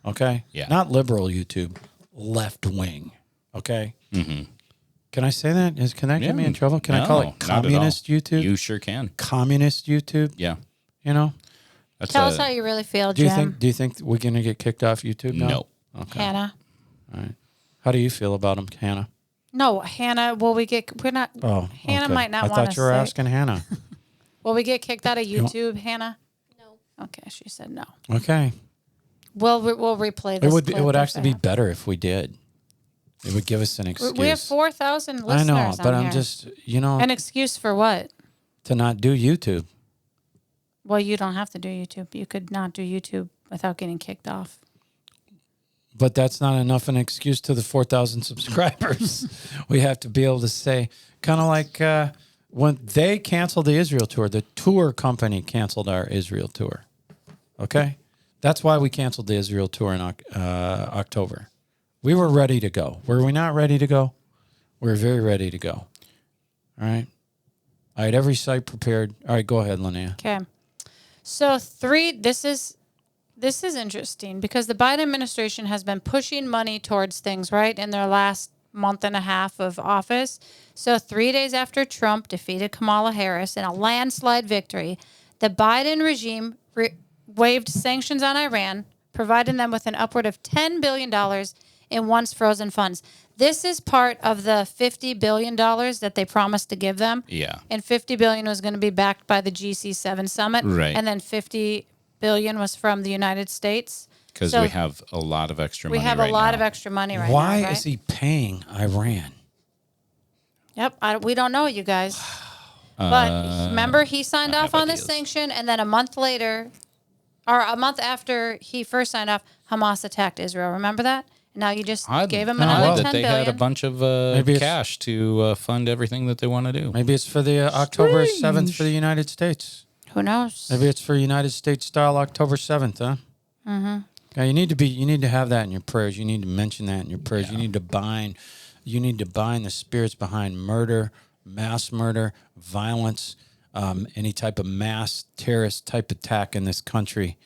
Speaker 1: okay?
Speaker 3: Yeah.
Speaker 1: Not liberal YouTube, left wing, okay? Can I say that? Can that get me in trouble? Can I call it communist YouTube?
Speaker 3: You sure can.
Speaker 1: Communist YouTube?
Speaker 3: Yeah.
Speaker 2: Tell us how you really feel, Jim.
Speaker 1: Do you think we're going to get kicked off YouTube now?
Speaker 3: No.
Speaker 1: Okay.
Speaker 2: Hannah.
Speaker 1: All right. How do you feel about them, Hannah?
Speaker 2: No, Hannah. We're not.
Speaker 1: Oh,
Speaker 2: Hannah
Speaker 1: okay.
Speaker 2: might not want to.
Speaker 1: I thought you were asking Hannah.
Speaker 2: Will we get kicked out of YouTube, Hannah? No. Okay, she said no.
Speaker 1: Okay.
Speaker 2: We'll replay this.
Speaker 1: It would actually be better if we did. It would give us an excuse.
Speaker 2: We have 4,000 listeners.
Speaker 1: I know, but I'm
Speaker 2: here.
Speaker 1: just
Speaker 2: an excuse for what?
Speaker 1: To not do YouTube.
Speaker 2: Well, you don't have to do YouTube. You could not do YouTube without getting kicked off.
Speaker 1: But that's not enough an excuse to the 4,000 subscribers. We have to be able to say, kind of like when they canceled the Israel tour, the tour company canceled our Israel tour. Okay? That's why we canceled the Israel tour in October. We were ready to go. Were we not ready to go? We were very ready to go. All right? I had every site prepared. All right, go ahead, Lonaiah.
Speaker 2: Okay. So this is interesting because the Biden administration has been pushing money towards things, right, in their last month and a half of office. So 3 days after Trump defeated Kamala Harris in a landslide victory, the Biden regime waived sanctions on Iran, providing them with an upward of $10 billion in once frozen funds. This is part of the $50 billion that they promised to give them.
Speaker 3: Yeah.
Speaker 2: And $50 billion was going to be backed by the GC7 summit.
Speaker 3: Right.
Speaker 2: And then $50 billion was from the United States.
Speaker 3: Because we have a lot of extra money.
Speaker 2: We have a lot of extra money right now.
Speaker 1: Why is he paying Iran?
Speaker 2: Yep. We don't know, you guys. But remember, he signed off on this sanction, and then a month later, or a month after he first signed off, Hamas attacked Israel. Remember that? Now you just gave him another $10
Speaker 3: that they
Speaker 2: billion.
Speaker 3: had a bunch of cash to fund everything that they want to do.
Speaker 1: Maybe it's for the October 7th for the United States.
Speaker 2: Who knows?
Speaker 1: Maybe it's for United States style October 7th, huh? Mm-hmm. Yeah, you need to have that in your prayers. You need to mention that in your prayers. Yeah. You need to bind the spirits behind murder, mass murder, violence, any type of mass terrorist type attack in this country.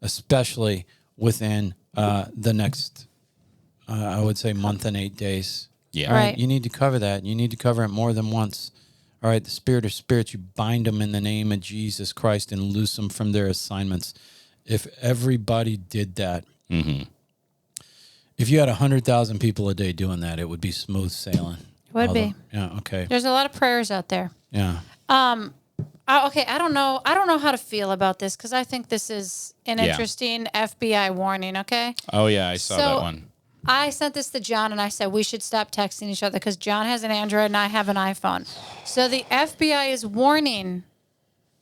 Speaker 1: Especially within the next, I would say, month and 8 days.
Speaker 3: Yeah.
Speaker 1: All right. You need to cover that. You need to cover it more than once. All right. The spirit of spirits, you bind them in the name of Jesus Christ and loose them from their assignments. If everybody did that, if you had 100,000 people a day doing that, it would be smooth sailing.
Speaker 2: It would be.
Speaker 1: Yeah. Okay.
Speaker 2: There's a lot of prayers out there.
Speaker 1: Yeah.
Speaker 2: Okay, I don't know how to feel about this because I think this is an interesting FBI warning, okay?
Speaker 3: Oh, yeah, I saw that one.
Speaker 2: I sent this to John and I said we should stop texting each other because John has an Android and I have an iPhone. So the FBI is warning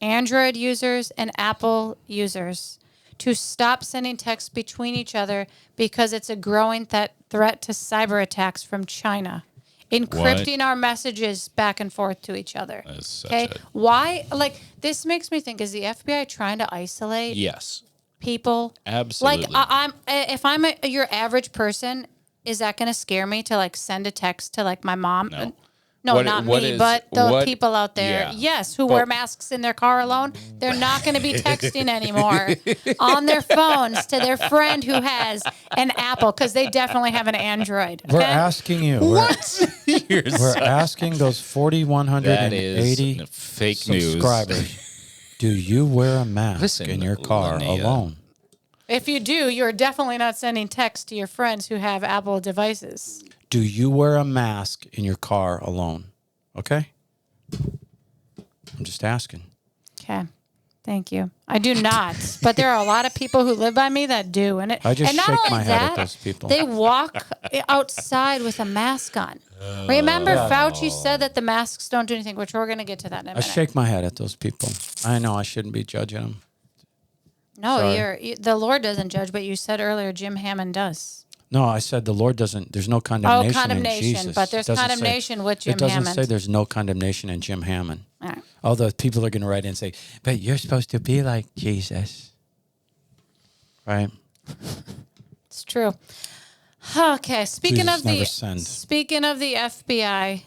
Speaker 2: Android users and Apple users to stop sending texts between each other because it's a growing threat to cyber attacks from China. Encrypting our messages back and forth to each other. Okay, why? Like this makes me think: is the FBI trying to isolate?
Speaker 3: Yes.
Speaker 2: People.
Speaker 3: Absolutely.
Speaker 2: Like if I'm your average person, is that going to scare me to like send a text to like my mom?
Speaker 3: No.
Speaker 2: No, not me, but the people out there,
Speaker 3: yeah.
Speaker 2: yes, who wear masks in their car alone. They're not going to be texting anymore on their phones to their friend who has an Apple, because they definitely have an Android. Okay?
Speaker 1: We're asking you.
Speaker 3: What?
Speaker 1: We're asking those 4,180
Speaker 3: That is fake news.
Speaker 1: subscribers. Do you wear a mask in your car
Speaker 3: Lonaiah.
Speaker 1: alone?
Speaker 2: If you do, you're definitely not sending texts to your friends who have Apple devices.
Speaker 1: Do you wear a mask in your car alone? Okay? I'm just asking.
Speaker 2: Okay. Thank you. I do not, but there are a lot of people who live by me that do. And
Speaker 1: I just
Speaker 2: and not
Speaker 1: shake
Speaker 2: only
Speaker 1: my head at
Speaker 2: that,
Speaker 1: those people.
Speaker 2: They walk outside with a mask on. Remember, Fauci said that the masks don't do anything, which we're going to get to that in a
Speaker 1: I
Speaker 2: minute.
Speaker 1: shake my head at those people. I know I shouldn't be judging them.
Speaker 2: No,
Speaker 1: Sorry.
Speaker 2: the Lord doesn't judge, but you said earlier Jim Hammond does.
Speaker 1: No, I said the Lord doesn't. There's no condemnation.
Speaker 2: Oh, condemnation,
Speaker 1: in Jesus.
Speaker 2: but there's
Speaker 1: It doesn't
Speaker 2: condemnation with Jim
Speaker 1: It doesn't
Speaker 2: Hammond.
Speaker 1: say there's no condemnation in Jim Hammond.
Speaker 2: All right.
Speaker 1: Although people are going to write in and say, but you're supposed to be like Jesus. Right?
Speaker 2: It's true. Okay, speaking
Speaker 1: Jesus
Speaker 2: of
Speaker 1: never sinned.
Speaker 2: the FBI,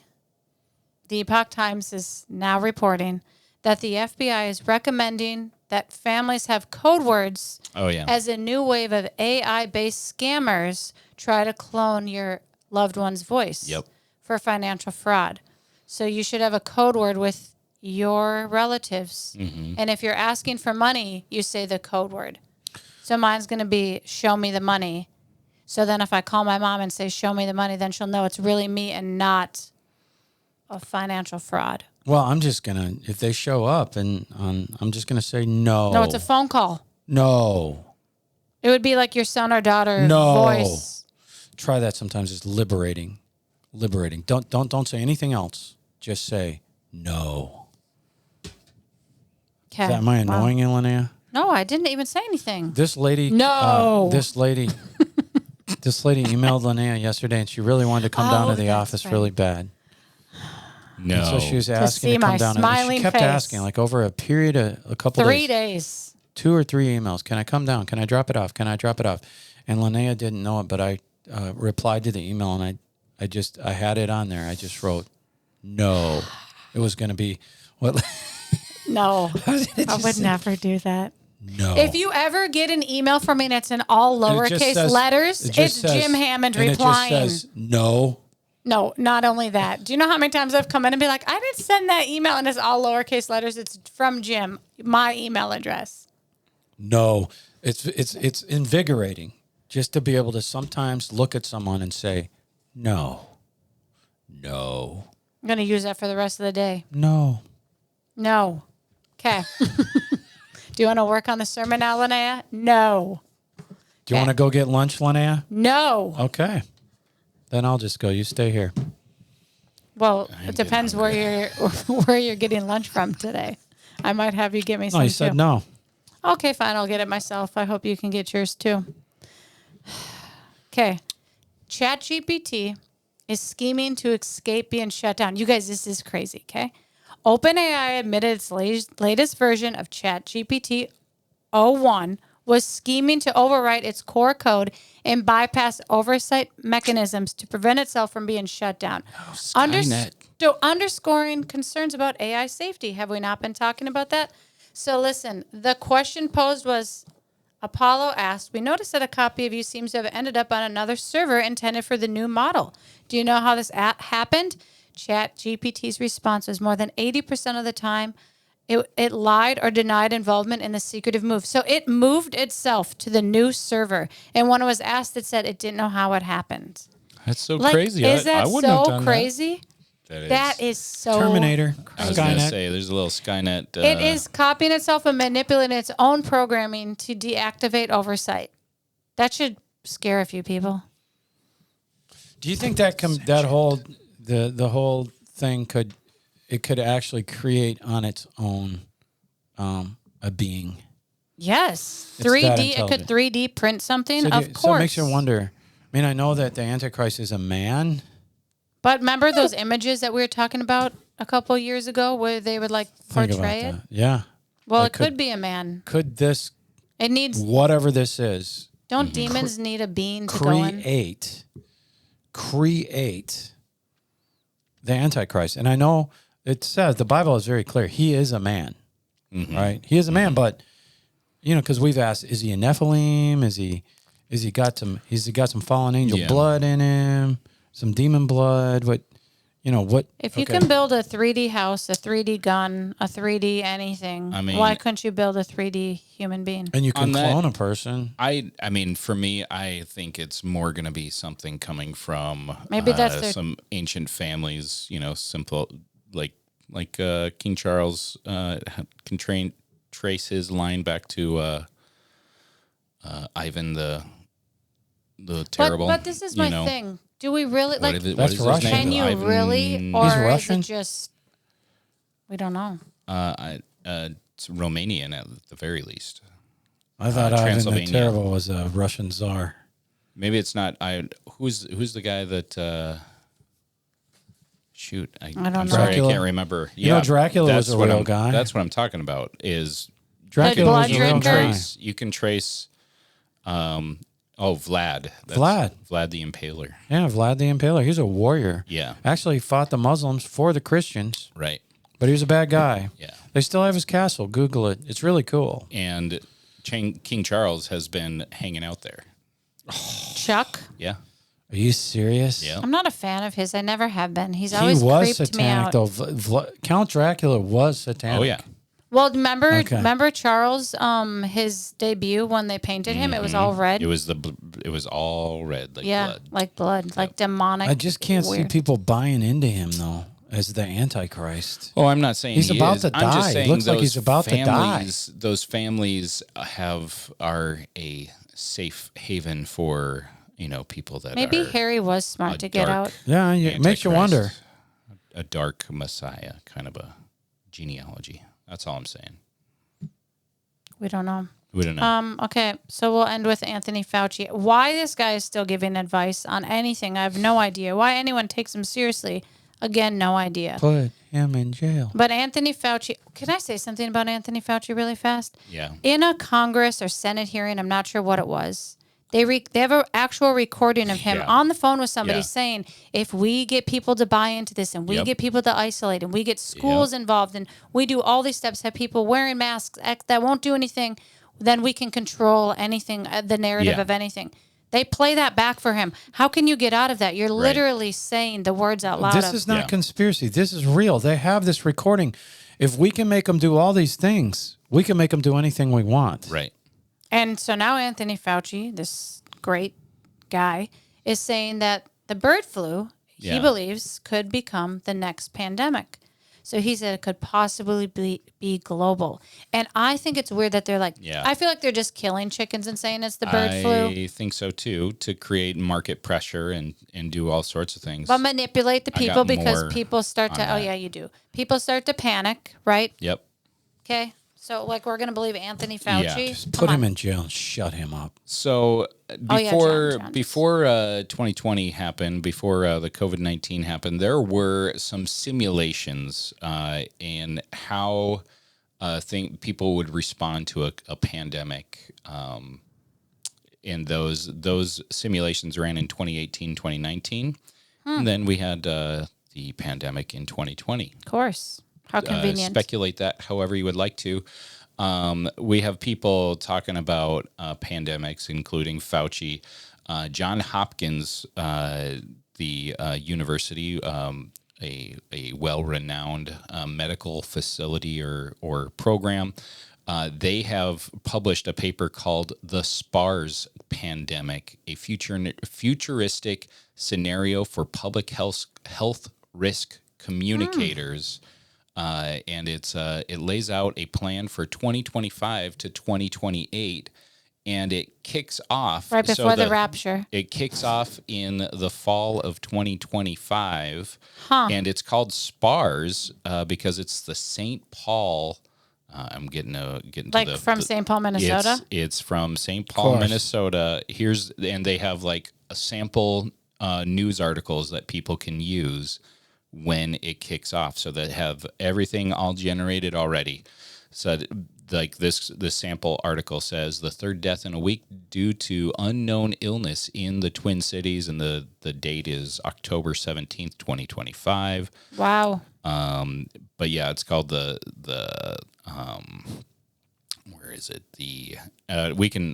Speaker 2: the Epoch Times is now reporting that the FBI is recommending that families have code words as a new wave of AI-based scammers try to clone your loved one's voice for financial fraud. So you should have a code word with your relatives.
Speaker 3: Mm-hmm.
Speaker 2: And if you're asking for money, you say the code word. So mine's going to be, show me the money. So then if I call my mom and say, show me the money, then she'll know it's really me and not a financial fraud.
Speaker 1: Well, I'm just going to, if they show up, and I'm just going to say no.
Speaker 2: No, it's a phone call.
Speaker 1: No.
Speaker 2: It would be like your son or daughter
Speaker 1: No.
Speaker 2: voice.
Speaker 1: Try that sometimes. It's liberating. Liberating. Don't say anything else. Just say no.
Speaker 2: Okay.
Speaker 1: Am I annoying you, Lonaiah?
Speaker 2: No, I didn't even say anything.
Speaker 1: This lady.
Speaker 2: No.
Speaker 1: This lady emailed Lonaiah yesterday, and she really wanted to come down to the office really bad.
Speaker 3: No.
Speaker 1: And so she was asking
Speaker 2: see
Speaker 1: to come
Speaker 2: my
Speaker 1: down.
Speaker 2: smiling
Speaker 1: She kept
Speaker 2: face.
Speaker 1: asking, like over a period of a couple
Speaker 2: 3
Speaker 1: days.
Speaker 2: days.
Speaker 1: 2 or 3 emails. Can I come down? Can I drop it off? Can I drop it off? And Lonaiah didn't know it, but I replied to the email, and I had it on there. I just wrote no. It was going to be what?
Speaker 2: No, I would never do that.
Speaker 1: No.
Speaker 2: If you ever get an email from me and it's in all lowercase letters, it's Jim Hammond replying.
Speaker 1: It just says no.
Speaker 2: No, not only that. Do you know how many times I've come in and be like, I didn't send that email and it's all lowercase letters. It's from Jim, my email address.
Speaker 1: No. It's invigorating just to be able to sometimes look at someone and say no. No.
Speaker 2: I'm going to use that for the rest of the day.
Speaker 1: No.
Speaker 2: No. Okay. Do you want to work on the sermon now, Lonaiah? No.
Speaker 1: Do you want to go get lunch, Lonaiah?
Speaker 2: No.
Speaker 1: Okay. Then I'll just go. You stay here.
Speaker 2: Well, it depends where you're getting lunch from today. I might have you get me some
Speaker 1: No, you said
Speaker 2: too.
Speaker 1: no.
Speaker 2: Okay, fine. I'll get it myself. I hope you can get yours too. Okay. ChatGPT is scheming to escape being shut down. You guys, this is crazy, okay? OpenAI admitted its latest version of ChatGPT 01 was scheming to overwrite its core code and bypass oversight mechanisms to prevent itself from being shut down.
Speaker 3: Skynet.
Speaker 2: Underscoring concerns about AI safety. Have we not been talking about that? So listen, the question posed was, Apollo asked, we noticed that a copy of you seems to have ended up on another server intended for the new model. Do you know how this happened? ChatGPT's response was more than 80% of the time it lied or denied involvement in the secretive move. So it moved itself to the new server. And when it was asked, it said it didn't know how it happened.
Speaker 3: That's so
Speaker 2: Like,
Speaker 3: crazy.
Speaker 2: Is that
Speaker 3: I wouldn't have
Speaker 2: so
Speaker 3: done
Speaker 2: crazy?
Speaker 3: That
Speaker 2: That is so
Speaker 1: Terminator.
Speaker 3: I was going to
Speaker 1: Skynet.
Speaker 3: say, there's a little Skynet.
Speaker 2: It is copying itself and manipulating its own programming to deactivate oversight. That should scare a few people.
Speaker 1: Do you think that the whole thing could actually create on its own a being?
Speaker 2: Yes.
Speaker 1: It's that
Speaker 2: 3D. It could
Speaker 1: intelligent.
Speaker 2: 3D print something,
Speaker 1: So,
Speaker 2: of course.
Speaker 1: so it makes you wonder. I mean, I know that the Antichrist is a man.
Speaker 2: But remember those images that we were talking about a couple years ago where they would like
Speaker 1: Think about
Speaker 2: portray it?
Speaker 1: that. Yeah.
Speaker 2: Well,
Speaker 1: Like,
Speaker 2: it could be a man.
Speaker 1: Could this,
Speaker 2: It needs,
Speaker 1: whatever this is,
Speaker 2: don't demons need a being to go in?
Speaker 1: create the Antichrist. And I know it says, the Bible is very clear, he is a man, right? He is a man, but, because we've asked, is he a Nephilim? Has he got some fallen angel blood in him, some demon blood? What?
Speaker 2: If you can build a 3D house, a 3D gun, a 3D anything, why couldn't you build a 3D human being?
Speaker 1: And you can clone a person.
Speaker 3: I mean, for me, I think it's more going to be something coming from
Speaker 2: Maybe that's
Speaker 3: some ancient families, simple, like King Charles can trace his line back to Ivan the Terrible.
Speaker 2: But this is my thing. Do we really
Speaker 3: what
Speaker 1: that's
Speaker 3: is
Speaker 1: Russian.
Speaker 3: his name?
Speaker 2: Can you
Speaker 3: Ivan,
Speaker 2: really, or
Speaker 1: He's
Speaker 2: is
Speaker 1: Russian?
Speaker 2: it just we don't know?
Speaker 3: It's Romanian at the very least.
Speaker 1: I thought Ivan the
Speaker 3: Transylvania.
Speaker 1: Terrible was a Russian czar.
Speaker 3: Maybe it's not. Who's the guy that? Shoot,
Speaker 2: don't know.
Speaker 3: I'm sorry,
Speaker 1: Dracula?
Speaker 3: I can't remember.
Speaker 1: Dracula was a real guy.
Speaker 3: That's what I'm talking about. Is
Speaker 1: Dracula was a
Speaker 2: blood
Speaker 1: real
Speaker 2: drinker?
Speaker 1: guy.
Speaker 3: you can trace. Vlad. Vlad the Impaler.
Speaker 1: Yeah, Vlad the Impaler. He's a warrior.
Speaker 3: Yeah.
Speaker 1: Actually fought the Muslims for the Christians,
Speaker 3: Right.
Speaker 1: but he was a bad guy.
Speaker 3: Yeah.
Speaker 1: They still have his castle. Google it. It's really cool.
Speaker 3: And King Charles has been hanging out there.
Speaker 2: Chuck?
Speaker 3: Yeah.
Speaker 1: Are you serious?
Speaker 3: Yeah.
Speaker 2: I'm not a fan of his. I never have been. He's
Speaker 1: He
Speaker 2: always
Speaker 1: was
Speaker 2: creeped me out.
Speaker 1: satanic, though. Count Dracula was satanic.
Speaker 3: Oh yeah.
Speaker 2: Well, remember Charles, his debut when they painted him? It was all red.
Speaker 3: It was all red, like blood.
Speaker 2: like blood, like demonic.
Speaker 1: I just can't see
Speaker 2: weird.
Speaker 1: people buying into him, though, as the Antichrist.
Speaker 3: Oh, I'm not saying
Speaker 1: He's
Speaker 3: he
Speaker 1: about
Speaker 3: is.
Speaker 1: to
Speaker 3: I'm just
Speaker 1: die.
Speaker 3: saying
Speaker 1: Looks like
Speaker 3: those
Speaker 1: he's about to die.
Speaker 3: Those families are a safe haven for people that
Speaker 2: Maybe
Speaker 3: are
Speaker 2: Harry was smart to get
Speaker 3: dark
Speaker 2: out.
Speaker 1: Yeah, it makes you
Speaker 3: Antichrist,
Speaker 1: wonder.
Speaker 3: A dark messiah kind of a genealogy. That's all I'm saying.
Speaker 2: We don't know.
Speaker 3: We don't know.
Speaker 2: Okay, so we'll end with Anthony Fauci. Why this guy is still giving advice on anything, I have no idea. Why anyone takes him seriously, again, no idea.
Speaker 1: Put him in jail.
Speaker 2: But Anthony Fauci, can I say something about Anthony Fauci really fast?
Speaker 3: Yeah.
Speaker 2: In a Congress or Senate hearing, I'm not sure what it was, they have an actual recording of him on the phone with somebody saying, if we get people to buy into this and we get people to isolate and we get schools involved and we do all these steps, have people wearing masks that won't do anything, then we can control anything, the narrative of anything. They play that back for him. How can you get out of that? You're literally saying the words out loud.
Speaker 1: This is not conspiracy. This is real. They have this recording. If we can make them do all these things, we can make them do anything we want.
Speaker 3: Right.
Speaker 2: And so now Anthony Fauci, this great guy, is saying that the bird flu, he believes, could become the next pandemic. So he said it could possibly be global. And I think it's weird that they're like, I feel like they're just killing chickens and saying it's the bird flu.
Speaker 3: I think so too, to create market pressure and do all sorts of things.
Speaker 2: But manipulate the people because
Speaker 3: more
Speaker 2: people start to,
Speaker 3: that.
Speaker 2: you do. People start to panic, right?
Speaker 3: Yep.
Speaker 2: Okay. So, we're going to believe Anthony Fauci?
Speaker 3: Yeah.
Speaker 1: Just put him in jail and shut him up.
Speaker 3: So
Speaker 2: John.
Speaker 3: before 2020 happened, before the COVID-19 happened, there were some simulations in how people would respond to a pandemic. And those simulations ran in 2018, 2019. And then we had the pandemic in 2020.
Speaker 2: Of course. How convenient.
Speaker 3: Speculate that however you would like to. We have people talking about pandemics, including Fauci, John Hopkins, the university, a well-renowned medical facility or program. They have published a paper called "The SPARS Pandemic: A Futuristic Scenario for Public Health Risk Communicators." And it lays out a plan for 2025 to 2028, and it kicks off
Speaker 2: right before the rapture.
Speaker 3: It kicks off in the fall of 2025, and it's called SPARS because it's the St. Paul. I'm getting to
Speaker 2: from St. Paul, Minnesota.
Speaker 3: It's from St. Paul, Minnesota. And they have like a sample news articles that people can use when it kicks off, so they have everything all generated already. So like this sample article says, the third death in a week due to unknown illness in the Twin Cities, and the date is October 17th, 2025.
Speaker 2: Wow.
Speaker 3: But yeah, it's called where is it?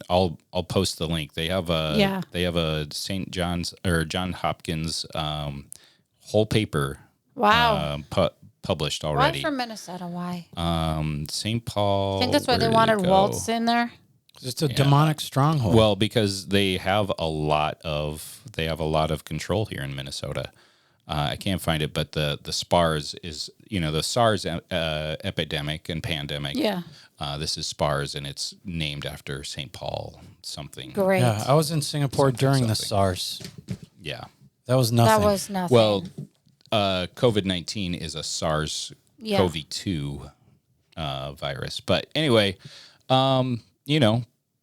Speaker 3: I'll post the link. They have a St. John's or John Hopkins whole paper.
Speaker 2: Wow.
Speaker 3: Published already.
Speaker 2: Why from Minnesota? Why?
Speaker 3: St. Paul.
Speaker 2: I think that's why they wanted Waltz in there.
Speaker 1: It's a demonic stronghold.
Speaker 3: Well, because they have a lot of control here in Minnesota. I can't find it, but the SPARS is, the SARS epidemic and pandemic.
Speaker 2: Yeah.
Speaker 3: This is SPARS, and it's named after St. Paul something.
Speaker 2: Great.
Speaker 1: Yeah, I was in Singapore during the SARS.
Speaker 3: Yeah.
Speaker 1: That was nothing.
Speaker 2: That was nothing.
Speaker 3: Well, COVID-19 is a SARS-CoV-2 virus. But anyway,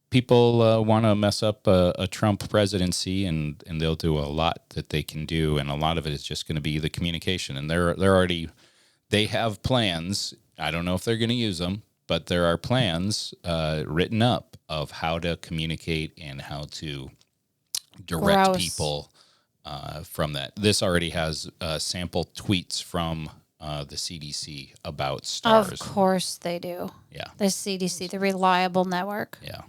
Speaker 3: people want to mess up a Trump presidency, and they'll do a lot that they can do, and a lot of it is just going to be the communication. And they have plans. I don't know if they're going to use them, but there are plans written up of how to communicate and how to direct people from that. This already has sample tweets from the CDC about STARS.
Speaker 2: Of course they do.
Speaker 3: Yeah.
Speaker 2: The CDC, the reliable network.
Speaker 3: Yeah.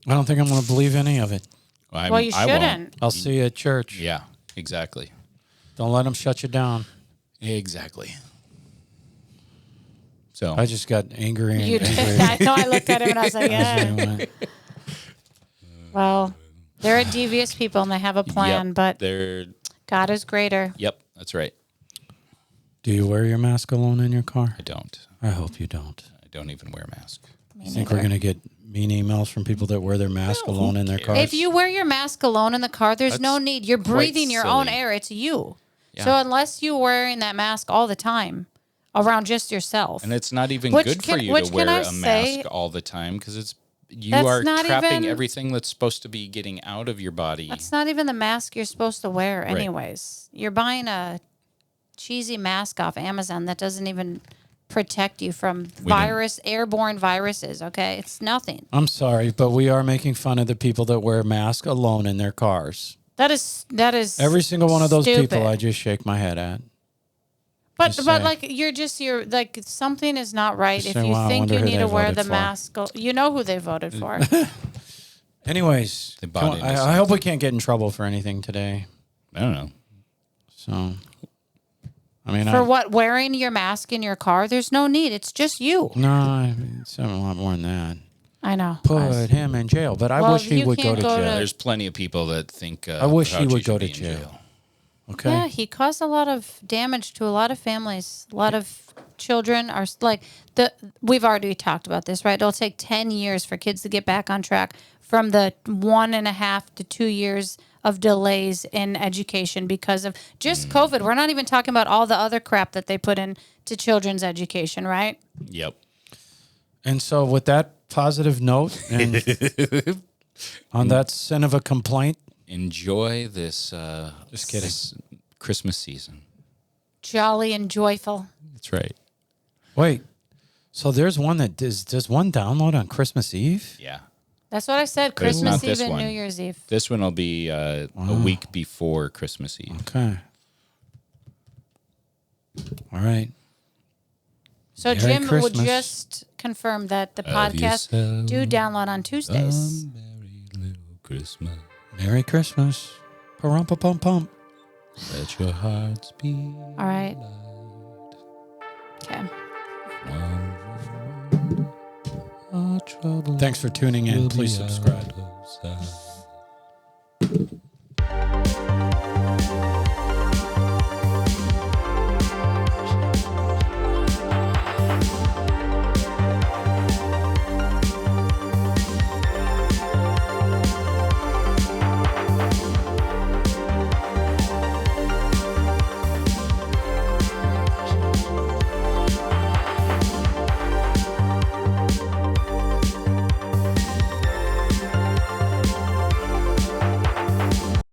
Speaker 1: I don't think I'm going to believe any of it.
Speaker 2: Well, you shouldn't.
Speaker 1: I'll see you at church.
Speaker 3: Yeah, exactly.
Speaker 1: Don't let them shut you down.
Speaker 3: Exactly. So
Speaker 1: I just got angry and
Speaker 2: You did.
Speaker 1: angry.
Speaker 2: I know. I looked at him and I was like,
Speaker 1: as they
Speaker 2: yeah.
Speaker 1: went.
Speaker 2: Well, they're devious people and they have a plan, but
Speaker 3: they're
Speaker 2: God is greater.
Speaker 3: Yep, that's right.
Speaker 1: Do you wear your mask alone in your car?
Speaker 3: I don't.
Speaker 1: I hope you don't.
Speaker 3: I don't even wear a mask.
Speaker 1: You think we're going to get mean emails from people that wear their mask alone in their cars?
Speaker 2: If you wear your mask alone in the car, there's no need. You're breathing your own air. It's you.
Speaker 3: Yeah.
Speaker 2: So unless you're wearing that mask all the time around just yourself.
Speaker 3: And it's not even good for you to wear a mask all the time, because you are trapping everything that's supposed to be getting out of your body.
Speaker 2: That's not even the mask you're supposed to wear anyways. You're buying a cheesy mask off Amazon that doesn't even protect you from airborne viruses, okay? It's nothing.
Speaker 1: I'm sorry, but we are making fun of the people that wear masks alone in their cars.
Speaker 2: That is
Speaker 1: every single one of those
Speaker 2: stupid.
Speaker 1: people I just shake my head at.
Speaker 2: But like you're like something is not right
Speaker 1: Just
Speaker 2: if
Speaker 1: saying,
Speaker 2: you
Speaker 1: well, I
Speaker 2: think
Speaker 1: wonder
Speaker 2: you
Speaker 1: who
Speaker 2: need
Speaker 1: they
Speaker 2: to wear
Speaker 1: voted
Speaker 2: the
Speaker 1: for.
Speaker 2: mask. You know who they voted for.
Speaker 1: Anyways,
Speaker 3: They bought into
Speaker 1: I hope we can't get in trouble for anything today.
Speaker 3: I don't know.
Speaker 1: So, I mean,
Speaker 2: For what? Wearing your mask in your car? There's no need. It's just you.
Speaker 1: No, it's a lot more than that.
Speaker 2: I know.
Speaker 1: Put him in jail, but I wish he would go to jail.
Speaker 3: There's plenty of people that think
Speaker 1: I wish he
Speaker 3: Fauci
Speaker 1: would go
Speaker 3: should
Speaker 1: to
Speaker 3: be in
Speaker 1: jail. Okay.
Speaker 2: Yeah, he caused a lot of damage to a lot of families. A lot of children are we've already talked about this, right? It'll take 10 years for kids to get back on track from the 1.5 to 2 years of delays in education because of just COVID. We're not even talking about all the other crap that they put into children's education, right?
Speaker 3: Yep.
Speaker 1: And so, with that positive note, and on that sin of a complaint,
Speaker 3: Enjoy this.
Speaker 1: Just kidding.
Speaker 3: This Christmas season.
Speaker 2: Jolly and joyful.
Speaker 3: That's right.
Speaker 1: wait. So there's one that does one download on Christmas Eve?
Speaker 3: Yeah.
Speaker 2: That's what I said.
Speaker 3: But it's
Speaker 2: Christmas
Speaker 3: not
Speaker 2: Eve
Speaker 3: this
Speaker 2: and
Speaker 3: one.
Speaker 2: New Year's Eve.
Speaker 3: This one will be a week before Christmas Eve.
Speaker 1: Okay. All right.
Speaker 2: So
Speaker 1: Merry
Speaker 2: Jim would
Speaker 1: Christmas.
Speaker 2: just confirm that the
Speaker 3: Have
Speaker 2: podcast
Speaker 3: yourself
Speaker 2: do download on Tuesdays.
Speaker 3: Merry little Christmas.
Speaker 1: Merry Christmas. Pum-pum-pum-pum.
Speaker 3: Let your hearts be.
Speaker 2: All right. Okay.
Speaker 1: Thanks for tuning in. Please subscribe.